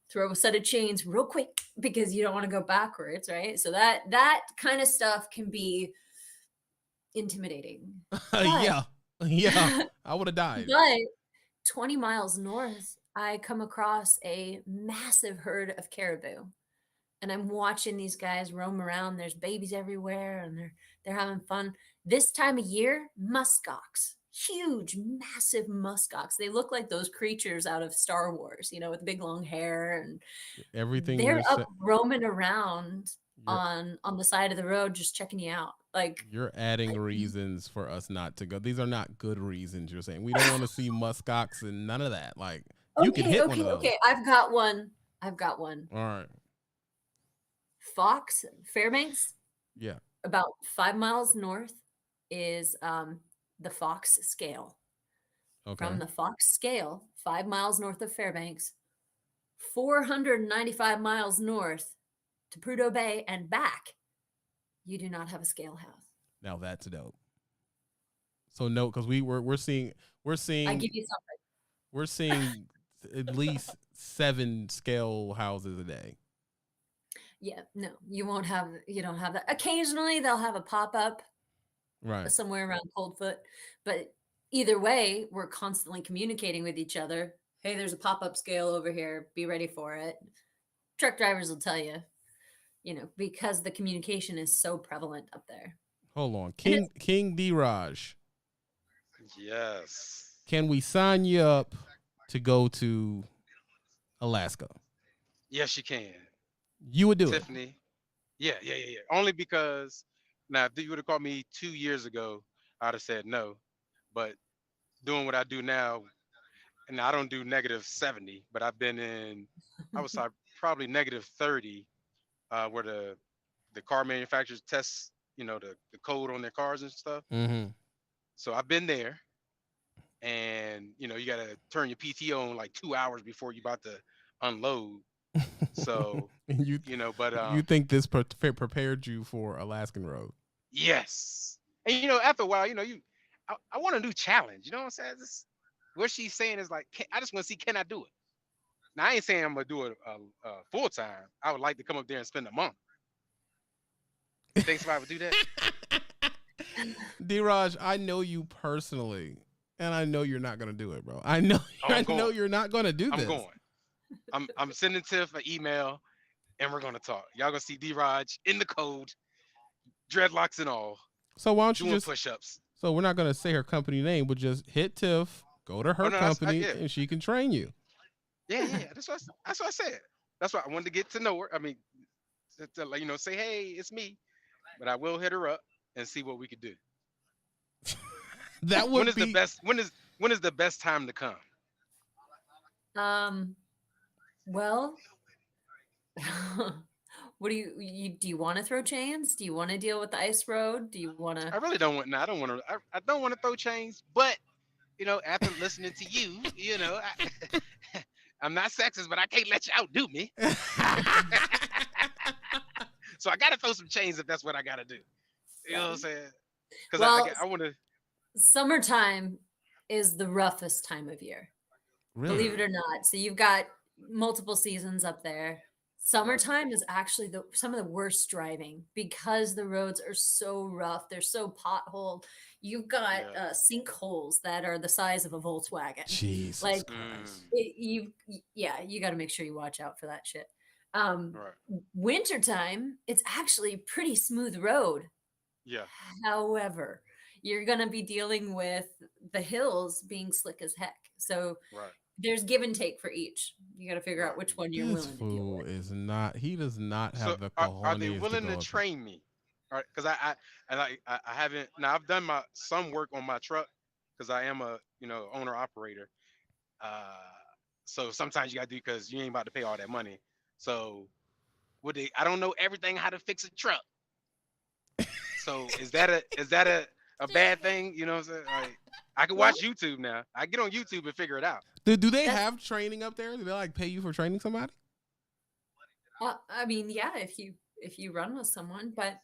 throw a set of chains real quick, because you don't want to go backwards, right? So that kind of stuff can be intimidating. Yeah. I would have died. But 20 miles north, I come across a massive herd of caribou. And I'm watching these guys roam around. There's babies everywhere, and they're having fun. This time of year, muskox, huge, massive muskox. They look like those creatures out of Star Wars, with big long hair, and Everything they're you're up roaming around you're, on the side of the road, just checking you out. Like, you're adding reasons for us not to go. These are not good reasons. You're saying we don't want to see muskox and none of that. Like, you can hit one of those. Okay. I've got one. All right. Fox, Fairbanks. Yeah. About 5 miles north is the Fox Scale. Okay. From the Fox Scale, 5 miles north of Fairbanks, 495 miles north to Prudhoe Bay and back, you do not have a scale house. Now that's dope. So no, because we're seeing I give you something. We're seeing at least 7 scale houses a day. Yeah, no, you don't have that. Occasionally they'll have a pop-up Right. somewhere around Coldfoot, but either way, we're constantly communicating with each other. Hey, there's a pop-up scale over here. Be ready for it. Truck drivers will tell you, because the communication is so prevalent up there. Hold on. King D-Raj. Yes. Can we sign you up to go to Alaska? Yes, you can. You would do Tiffany. Yeah. Only because now, if you would have called me 2 years ago, I'd have said no. But doing what I do now, and I don't do -70, but I've been in, I would say probably -30, where the car manufacturers test, the code on their cars and stuff. it. Mm-hmm. So I've been there, and you got to turn your PTO on like 2 hours before you're about to unload. So but you think this prepared you for Alaskan road? yes, and after a while, I want a new challenge. You know what I'm saying? What she's saying is like, I just want to see, can I do it? Now I ain't saying I'm gonna do it full time. I would like to come up there and spend a month. Thanks if I would do that. D-Raj, I know you personally, and I know you're not gonna do it, bro. I know you're not gonna do this. I'm going. I'm sending Tiff an email, and we're gonna talk. Y'all gonna see D-Raj in the code, dreadlocks and all. So why don't you doing just push-ups? So we're not gonna say her company name, but just hit Tiff, go to her company, and she can train you. Yeah. That's what I said. That's why I wanted to get to know her. I mean, to say, hey, it's me. But I will hit her up and see what we could do. That would be the best. When is the best time to come? Well, what do you want to throw chains? Do you want to deal with the ice road? Do you want to? I really don't want. No, I don't want to. I don't want to throw chains. But after listening to you, I'm not sexist, but I can't let you outdo me. So I gotta throw some chains if that's what I gotta do. You know what I'm saying? Because I want to. Summertime is the roughest time of year. Really? Believe it or not. So you've got multiple seasons up there. Summertime is actually some of the worst driving because the roads are so rough. They're so potholed. You've got sinkholes that are the size of a Volkswagen. Jesus Christ. You got to make sure you watch out for that shit. Wintertime, it's actually pretty smooth road. Yeah. However, you're going to be dealing with the hills being slick as heck. So there's give and take for each. You got to figure out which one you're willing to deal with. He does not have the cojones. Are they willing to train me? All right, because I haven't. Now I've done some work on my truck because I am a owner operator. So sometimes you got to do because you ain't about to pay all that money. So I don't know everything how to fix a truck. So is that a bad thing? You know what I'm saying? Like, I can watch YouTube now. I get on YouTube and figure it out. Do they have training up there? Do they pay you for training somebody? I mean, yeah, if you run with someone, but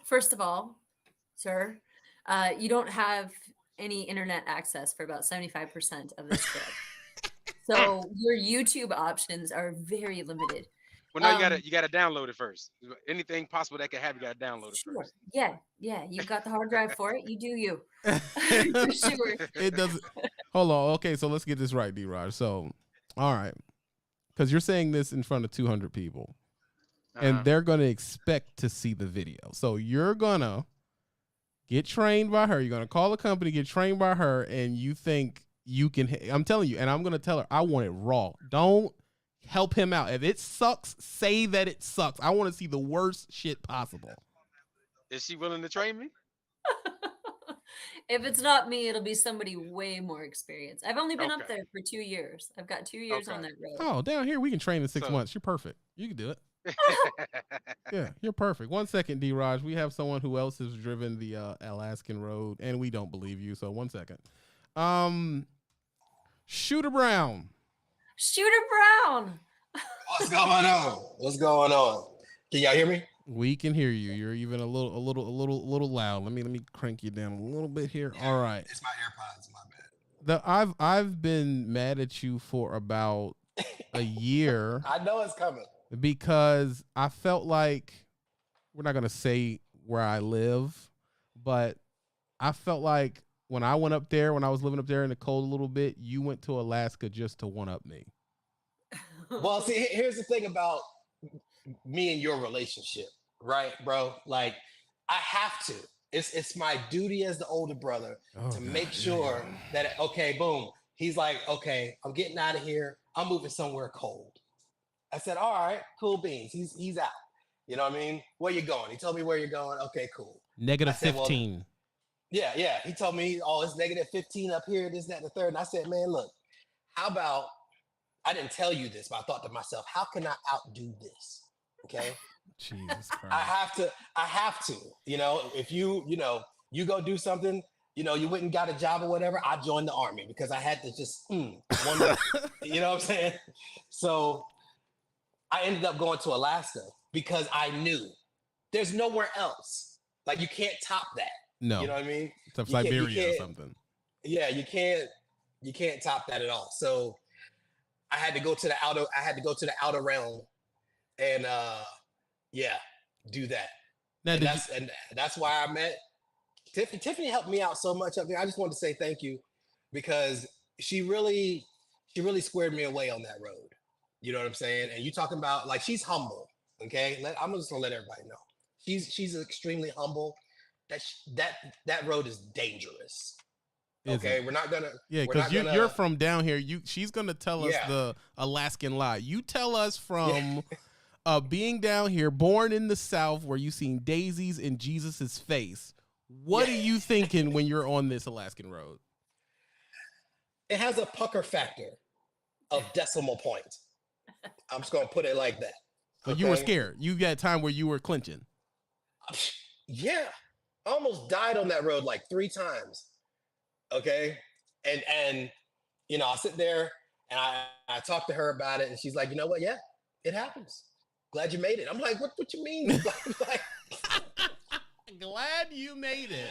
first of all, sir, you don't have any internet access for about 75% of this trip. So your YouTube options are very limited. Well, no, you gotta download it first. Anything possible that can happen, you gotta download it first. Yeah. You've got the hard drive for it. You do you. For sure. It doesn't. Hold on. Okay, so let's get this right, D-Raj. So, all right, because you're saying this in front of 200 people, and they're gonna expect to see the video. So you're gonna Get trained by her. You're gonna call a company, get trained by her, and you think you can. I'm telling you, and I'm gonna tell her I want it raw. Don't help him out. If it sucks, say that it sucks. I want to see the worst shit possible. Is she willing to train me? If it's not me, it'll be somebody way more experienced. I've only been up Okay. there for 2 years. I've got 2 years on Okay. that road. Oh, down here we can train in 6 So- months. You're perfect. You can do it. Yeah, you're perfect. 1 second, D-Raj. We have someone who else has driven the Alaskan road, and we don't believe you. So 1 second. Shooter Brown. Shooter Brown. What's going on? What's going on? Can y'all hear me? We can hear you. You're even a little loud. Let me crank you down a little bit here. All right. It's my AirPods. My bad. I've been mad at you for about a year I know it's coming. because I felt like we're not gonna say where I live, but I felt like when I went up there, when I was living up there in the cold a little bit, you went to Alaska just to one up me. Well, see, here's the thing about me and your relationship, right, bro? Like, I have to. It's my duty as the older brother to make sure that okay, boom. He's like, okay, I'm getting out of here. I'm moving somewhere cold. I said, all right, cool beans. He's out. You know what I mean? Where you going? He told me where you're going. Okay, cool. Negative I said, well, 15. Yeah. He told me, oh, it's negative 15 up here, this, that, and the third. And I said, man, look, how about I didn't tell you this, but I thought to myself, how can I outdo this? Okay. Jesus Christ. I have to, if you go do something, you went and got a job or whatever, I joined the army because I had to just, you know what I'm saying? So I ended up going to Alaska because I knew there's nowhere else. Like you can't top that. No. You know what I mean? Except You can't- you Siberia or can't- something. Yeah, you can't top that at all. So I had to go to the outer realm and do that. Now, And that's why I met Tiffany. Tiffany helped me out so much up there. I just wanted to say thank you because she really squared me away on that road. You know what I'm saying? And you talking about like she's humble. Okay, I'm just gonna let everybody know she's extremely humble. That road is dangerous. Okay, we're not gonna. Yeah, because you're from down here. She's gonna tell us Yeah. the Alaskan lie. You tell us from being down here, born in the South, where you seen daisies in Jesus's face. What are you thinking when you're on this Alaskan road? It has a pucker factor of decimal point. I'm just gonna put it like that. So you were Okay? scared. You got time where you were clinching. Yeah, I almost died on that road like 3 times. Okay, and I sit there and I talk to her about it, and she's like, you know what? Yeah, it happens. Glad you made it. I'm like, what you mean? like, Glad you made it.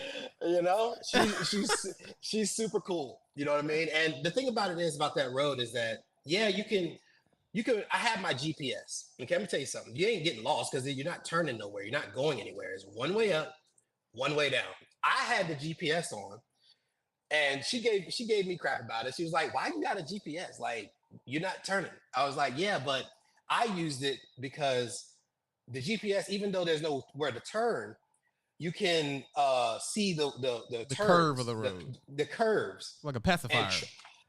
she's super cool. You know what I mean? And the thing about it is about that road is that you can. I have my GPS. Okay, let me tell you something. You ain't getting lost because you're not turning nowhere. You're not going anywhere. It's one way up, one way down. I had the GPS on, and she gave me crap about it. She was like, "Why you got a GPS? Like you're not turning." I was like, "Yeah, but I used it because the GPS, even though there's nowhere to turn, you can see the curve of the road, the curves, like a pacifier."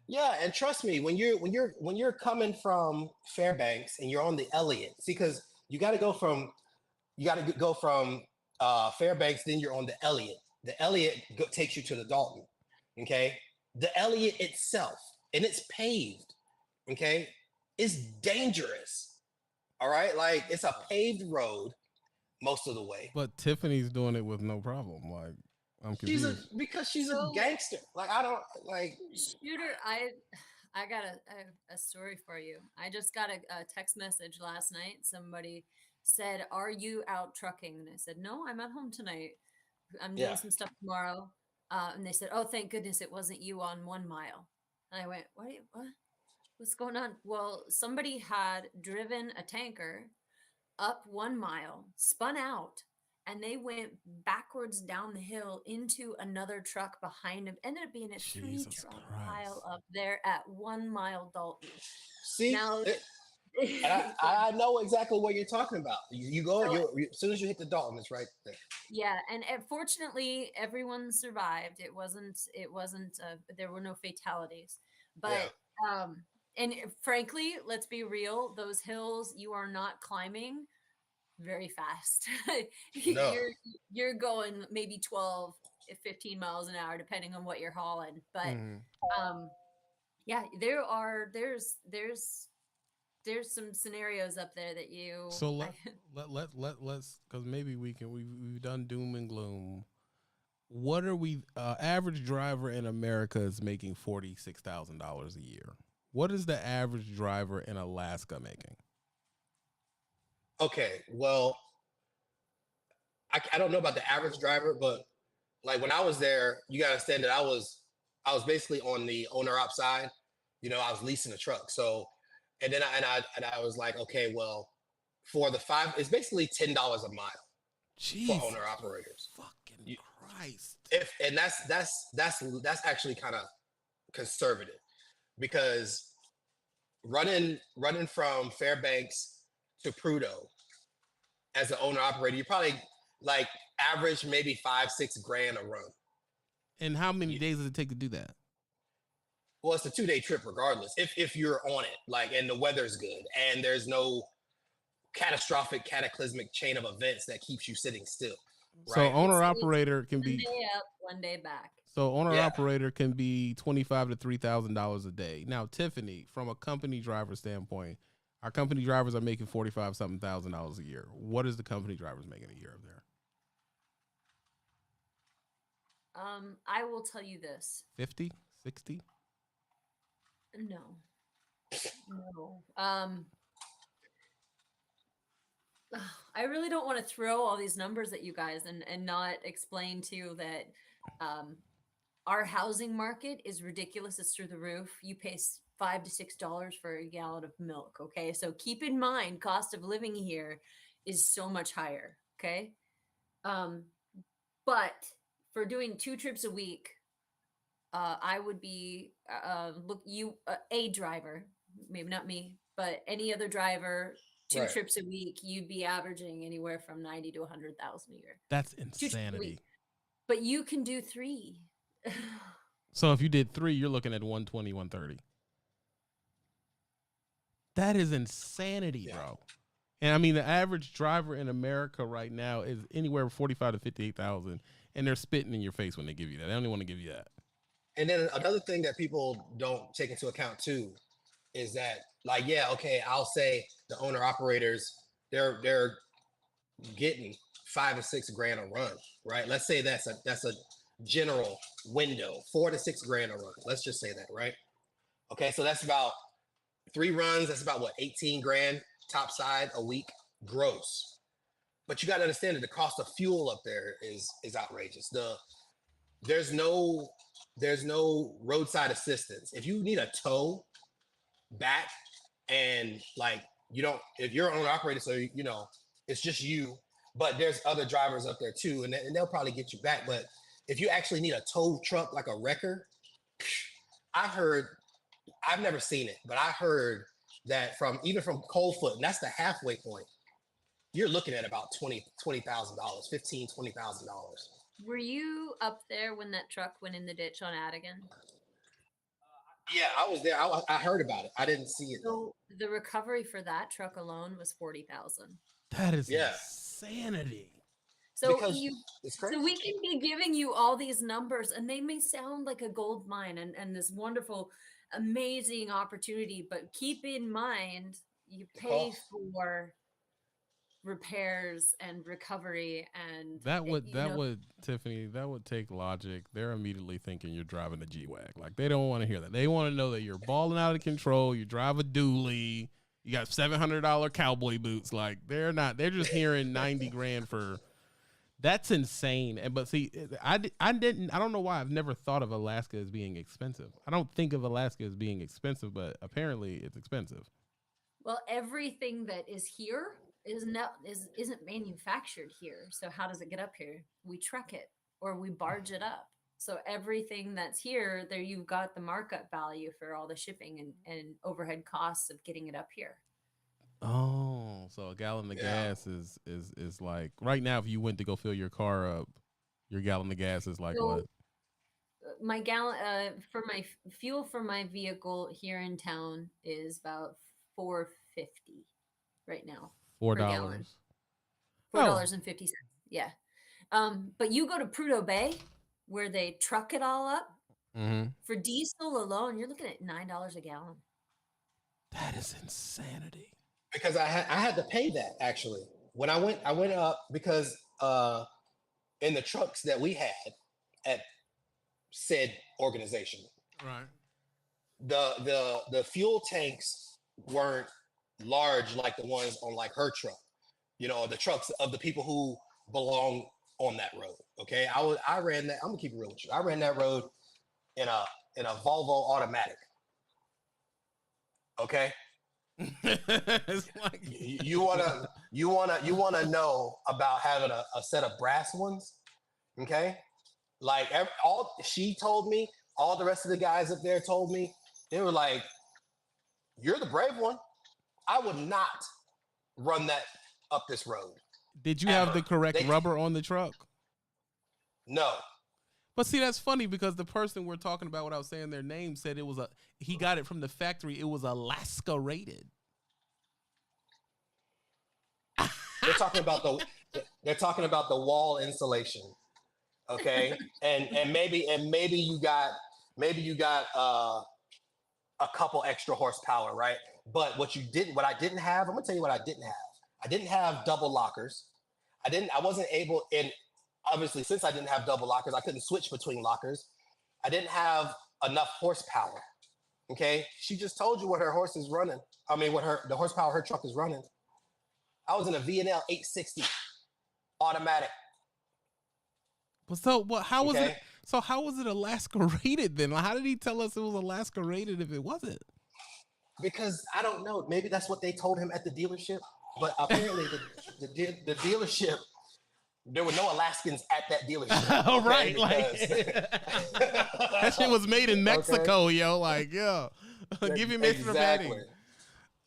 And trust me, when you're coming from Fairbanks and you're on the Elliott, see, because you got to go from Fairbanks, then you're on the Elliott. The Elliott takes you to the Dalton. Okay, the Elliott itself, and it's paved. Okay, it's dangerous. All right, like it's a paved road most of the way. But Tiffany's doing it with no problem. Like I'm confused. Because she's a gangster. Like I don't like Shooter. I got a story for you. I just got a text message last night. Somebody said, "Are you out trucking?" And I said, "No, I'm at home tonight. I'm doing some stuff tomorrow." And they said, "Oh, thank goodness it wasn't you on 1 mile." And I went, "What? What's going on?" Well, somebody had driven a tanker up 1 mile, spun out, and they went backwards down the hill into another truck behind him. Ended up being a 3-truck pile up there at 1 mile Dalton. see. Now, And I know exactly what you're talking about. You go, as soon as you hit the Dalton, it's right there. Yeah, and fortunately, everyone survived. It wasn't. There were no fatalities, Yeah. but and frankly, let's be real. Those hills you are not climbing very fast. No. you're you're going maybe 12, 15 miles an hour, depending on what you're hauling. But Mhm. um, yeah, there's some scenarios up there that you. So let's because maybe we've done doom and gloom. What are we? Average driver in America is making $46,000 a year. What is the average driver in Alaska making? Okay. Well, I don't know about the average driver, but like when I was there, you gotta understand that I was basically on the owner op side. I was leasing a truck. So and I was like, okay, well, for the five, it's basically $10 a mile for Jesus owner operators. fucking You, Christ! if and that's actually kind of conservative because running from Fairbanks to Prudhoe as an owner operator, you probably like average maybe 5-6 grand a run. And how many You, days does it take to do that? well, it's a 2 day trip regardless. If you're on it, like, and the weather's good, and there's no catastrophic, cataclysmic chain of events that keeps you sitting still, So right? owner It's operator can one be day up, one day back. so owner Yeah. operator can be $25 to $3,000 a day. Now, Tiffany, from a company driver standpoint, our company drivers are making 45 something $1,000 a year. What is the company drivers making a year up there? I will tell you this. 50, 60? No, no. I really don't want to throw all these numbers at you guys and not explain to you that um, our housing market is ridiculous. It's through the roof. You pay $5 to $6 for a gallon of milk. Okay, so keep in mind, cost of living here is so much higher. Okay, um, but for doing 2 trips a week, I would be look you a driver, maybe not me, but any other driver. Two Right. trips a week, you'd be averaging anywhere from 90 to 100,000 a year. That's 2 trips a week, insanity. but you can do three. So if you did 3, you're looking at 120, 130. That is insanity, Yeah. bro. And I mean, the average driver in America right now is anywhere from 45 to 58,000, and they're spitting in your face when they give you that. They only want to give you that. And then another thing that people don't take into account too is that, like, yeah, okay, I'll say the owner operators, they're getting 5 or 6 grand a run, right? Let's say that's a general window, 4 to 6 grand a run. Let's just say that, right? Okay, so that's about 3 runs. That's about what, 18 grand top side a week gross. But you got to understand that the cost of fuel up there is outrageous. There's no there's no roadside assistance. If you need a tow back, and like, you don't, if you're an owner operator, so it's just you, but there's other drivers up there too, and they'll probably get you back. But if you actually need a tow truck like a wrecker, I heard, I've never seen it, but I heard that even from Coldfoot, and that's the halfway point, you're looking at about $20,000, $15,000, $20,000. Were you up there when that truck went in the ditch on Adigan? Yeah, I was there. I heard about it. I didn't see it though. So the recovery for that truck alone was 40,000. That is Yeah, insanity. So because it's crazy. so we can be giving you all these numbers, and they may sound like a gold mine and this wonderful, amazing opportunity, but keep in mind you The pay cost. for repairs and recovery, and That would Tiffany, that would take logic. They're immediately thinking you're driving a G-Wag. Like, they don't want to hear that. They want to know that you're balling out of control. You drive a dually. You got $700 cowboy boots. Like, they're just hearing 90 grand for. That's insane. But see, I don't know why I've never thought of Alaska as being expensive. I don't think of Alaska as being expensive, but apparently it's expensive. well, everything that is here isn't manufactured here. So how does it get up here? We truck it or we barge it up. So everything that's here, there you've got the markup value for all the shipping and overhead costs of getting it up here. Oh, know. So a gallon of Yeah. gas is like right now. If you went to go fill your car up, your gallon of gas is like So, what? my gallon for my fuel for my vehicle here in town is about 4.50 right now $4. per gallon. Oh. $4.50. Yeah. But you go to Prudhoe Bay where they truck it all up Mm-hmm. for diesel alone, you're looking at $9 a gallon. That is insanity. Because I had to pay that actually. When I went up because in the trucks that we had at said organization, Right. the fuel tanks weren't large like the ones on like her truck. You know, the trucks of the people who belong on that road. Okay. I ran that, I'm gonna keep it real with you. I ran that road in a Volvo automatic. Okay. It's like You wanna know about having a set of brass ones. Okay. Like she told me, all the rest of the guys up there told me, they were like, "You're the brave one. I would not run that up this road." Did you Ever. have the correct rubber on the truck? No. But see, that's funny because the person we're talking about without saying their name said it was he got it from the factory. It was Alaska rated. They're talking about the wall insulation. Okay. and maybe you got a couple extra horsepower, right? But what I didn't have, I'm gonna tell you what I didn't have. I didn't have double lockers. I wasn't able, and obviously since I didn't have double lockers, I couldn't switch between lockers. I didn't have enough horsepower. Okay. She just told you what her horse is running. I mean, the horsepower her truck is running. I was in a V&L 860 automatic. But so how was Okay. it? So how was it Alaska rated then? Like, how did he tell us it was Alaska rated if it wasn't? Because I don't know. Maybe that's what they told him at the dealership. But apparently the dealership, there were no Alaskans at that dealership. Oh, okay? right. Like that shit was made in Mexico, yo. Like, yo, give him extra Exactly. padding.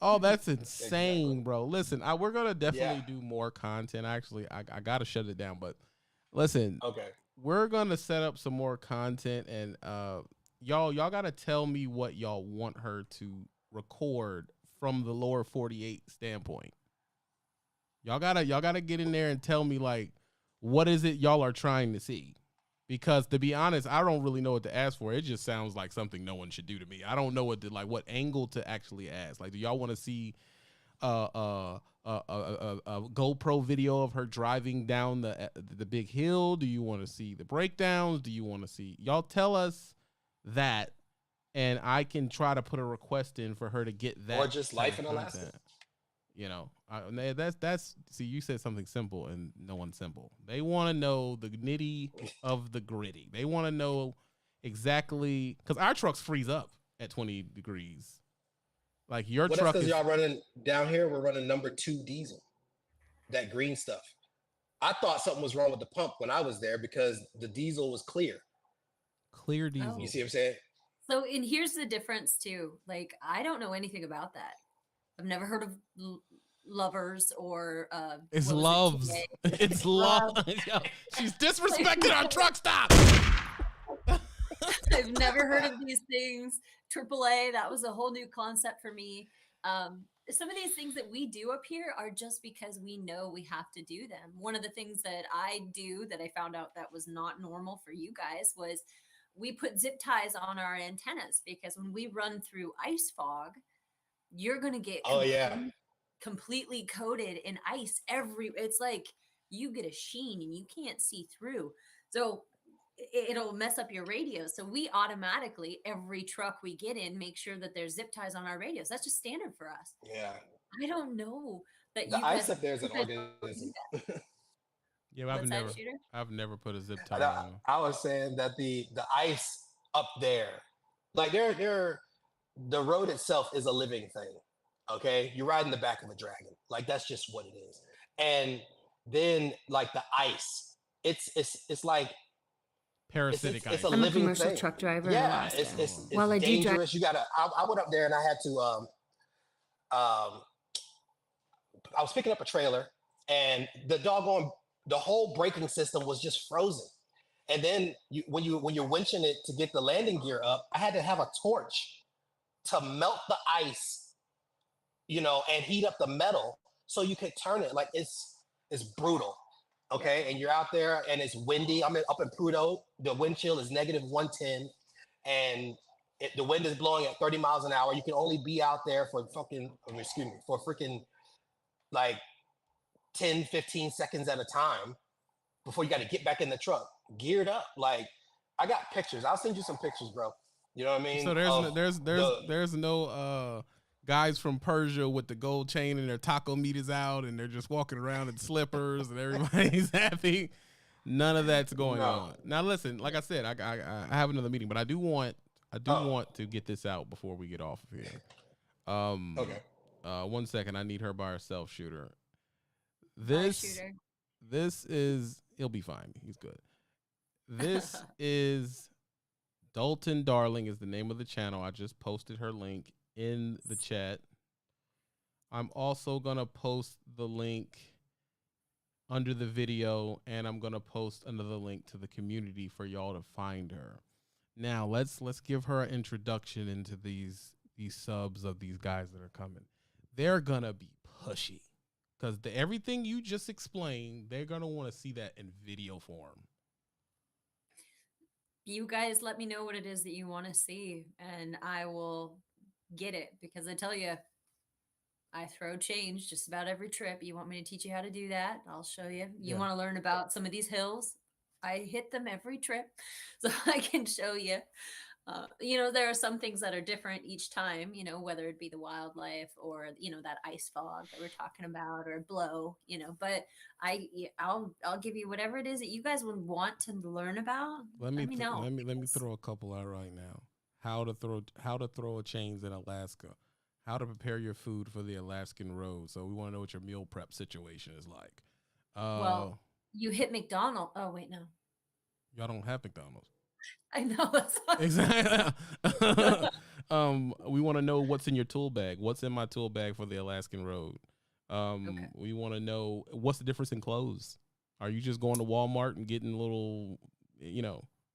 Oh, that's insane, Exactly. bro. Listen, we're gonna definitely do more content. Actually, I gotta shut it down. But listen, Okay. we're gonna set up some more content, and y'all gotta tell me what y'all want her to record from the lower 48 standpoint. Y'all gotta get in there and tell me like what is it y'all are trying to see. Because to be honest, I don't really know what to ask for. It just sounds like something no one should do to me. I don't know what angle to actually ask. Like, do y'all want to see a GoPro video of her driving down the big hill? Do you want to see the breakdowns? Do you want to see? Y'all tell us that, and I can try to put a request in for her to get that. Or just life in Alaska. Content. You know, that's see, you said something simple and no one's simple. They want to know the nitty of the gritty. They want to know exactly, because our trucks freeze up at 20 degrees. Like your Well, truck that's is. because y'all running down here. We're running number 2 diesel, that green stuff. I thought something was wrong with the pump when I was there because the diesel was clear. Clear diesel. You see what I'm saying? So, and here's the difference too. Like, I don't know anything about that. I've never heard of lovers or It's what was loves. it It's love. Yo, she's disrespecting our truck stop. I've never heard of these things. AAA, that was a whole new concept for me. Some of these things that we do up here are just because we know we have to do them. One of the things that I do that I found out that was not normal for you guys was we put zip ties on our antennas, because when we run through ice fog, you're going to get completely coated in ice. It's like you get a sheen and you can't see through. So it'll mess up your radio. So we automatically, every truck we get in, make sure that there's zip ties on our radios. That's just standard for us. Yeah. I don't know that The you ice guys, up there is an organism. Yeah, I've never put a zip tie on. I was saying that the ice up there, like the road itself is a living thing. Okay, you're riding the back of a dragon. Like, that's just what it is. And then like the ice, it's like parasitic ice. It's a I'm a living commercial thing. truck driver in Yeah, Alaska. it's While I do drive- dangerous. You gotta. I went up there and I had to I was picking up a trailer, and the whole braking system was just frozen. And then when you're winching it to get the landing gear up, I had to have a torch to melt the ice, and heat up the metal so you could turn it. Like it's brutal. Okay, and you're out there and it's windy. Up in Prudhoe. The wind chill is -110, and the wind is blowing at 30 miles an hour. You can only be out there for freaking like 10, 15 seconds at a time before you got to get back in the truck, geared up. Like, I got pictures. I'll send you some pictures, bro. You know what I mean? So there's no guys from Persia with the gold chain and their taco meat is out and they're just walking around in slippers and everybody's happy. None of that's going on. Now listen, like I said, I have another meeting, but I do want to get this out before we get off of here. Okay. 1 second, I need her by herself, Shooter. Shooter. This is, he'll be fine. He's good. This is Dalton Darling is the name of the channel. I just posted her link in the chat. I'm also going to post the link under the video, and I'm going to post another link to the community for y'all to find her. Now, let's give her an introduction into these subs of these guys that are coming. They're going to be pushy because everything you just explained, they're going to want to see that in video form. You guys let me know what it is that you want to see, and I will get it, because I tell you, I throw change just about every trip. You want me to teach you how to do that? I'll show you. You want to learn about some of these hills? I hit them every trip, so I can show you. There are some things that are different each time, whether it be the wildlife or, that ice fog that we're talking about, or blow, but I'll give you whatever it is that you guys would want to learn about. Let me know. Let me throw a couple out right now. How to throw a chains in Alaska. How to prepare your food for the Alaskan road. So we want to know what your meal prep situation is like. Well, you hit McDonald's. Oh, wait, no. Y'all don't have McDonald's. I know. That's exactly. We want to know what's in your tool bag. What's in my tool bag for the Alaskan road? Okay. We want to know what's the difference in clothes. Are you just going to Walmart and getting little, we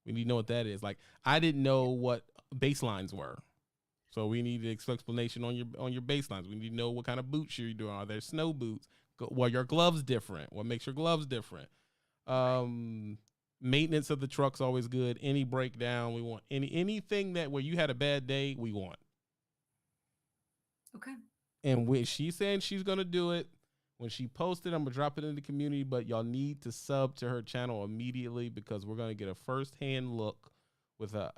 need to know what that is. Like, I didn't know what baselines were. So we need an explanation on your baselines. We need to know what kind of boots you're doing. Are there snow boots? Well, your gloves different. What makes your gloves different? Maintenance of the truck's always good. Any breakdown, we want anything that where you had a bad day, we want. Okay. And when she's saying she's gonna do it, when she posted, I'm gonna drop it in the community. But y'all need to sub to her channel immediately, because we're gonna get a first-hand look with a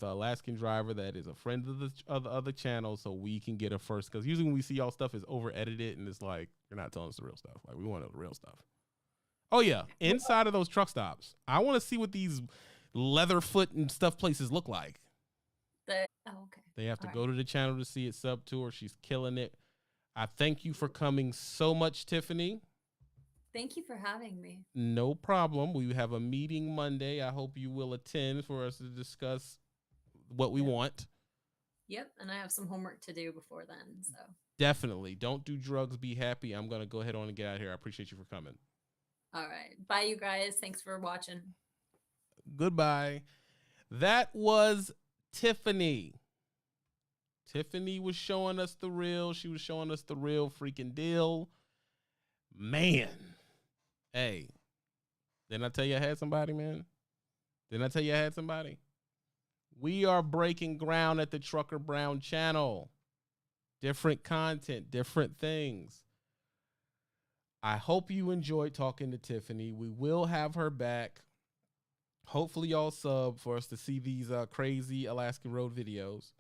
Alaskan driver that is a friend of the other channel, so we can get a first. Because usually when we see y'all stuff is over edited and it's like you're not telling us the real stuff. Like, we want to know the real stuff. Oh yeah, inside of those truck stops, I want to see what these Leatherfoot and stuff places look like. Okay. They have to go to the channel to see it. Sub to her. She's killing it. I thank you for coming so much, Tiffany. Thank you for having me. No problem. We have a meeting Monday. I hope you will attend for us to discuss what we want. Yep, and I have some homework to do before then. So definitely don't do drugs. Be happy. I'm gonna go ahead on and get out of here. I appreciate you for coming. All right. Bye, you guys. Thanks for watching. Goodbye. That was Tiffany. Tiffany was showing us the real. She was showing us the real freaking deal. Man. Hey. Didn't I tell you I had somebody, man? Didn't I tell you I had somebody? We are breaking ground at the Trucker Brown channel. Different content, different things. I hope you enjoyed talking to Tiffany. We will have her back. Hopefully y'all sub for us to see these crazy Alaskan road videos.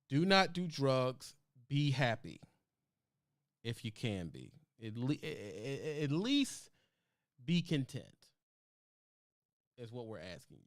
Do not do drugs. Be happy. If you can be. At least be content is what we're asking you.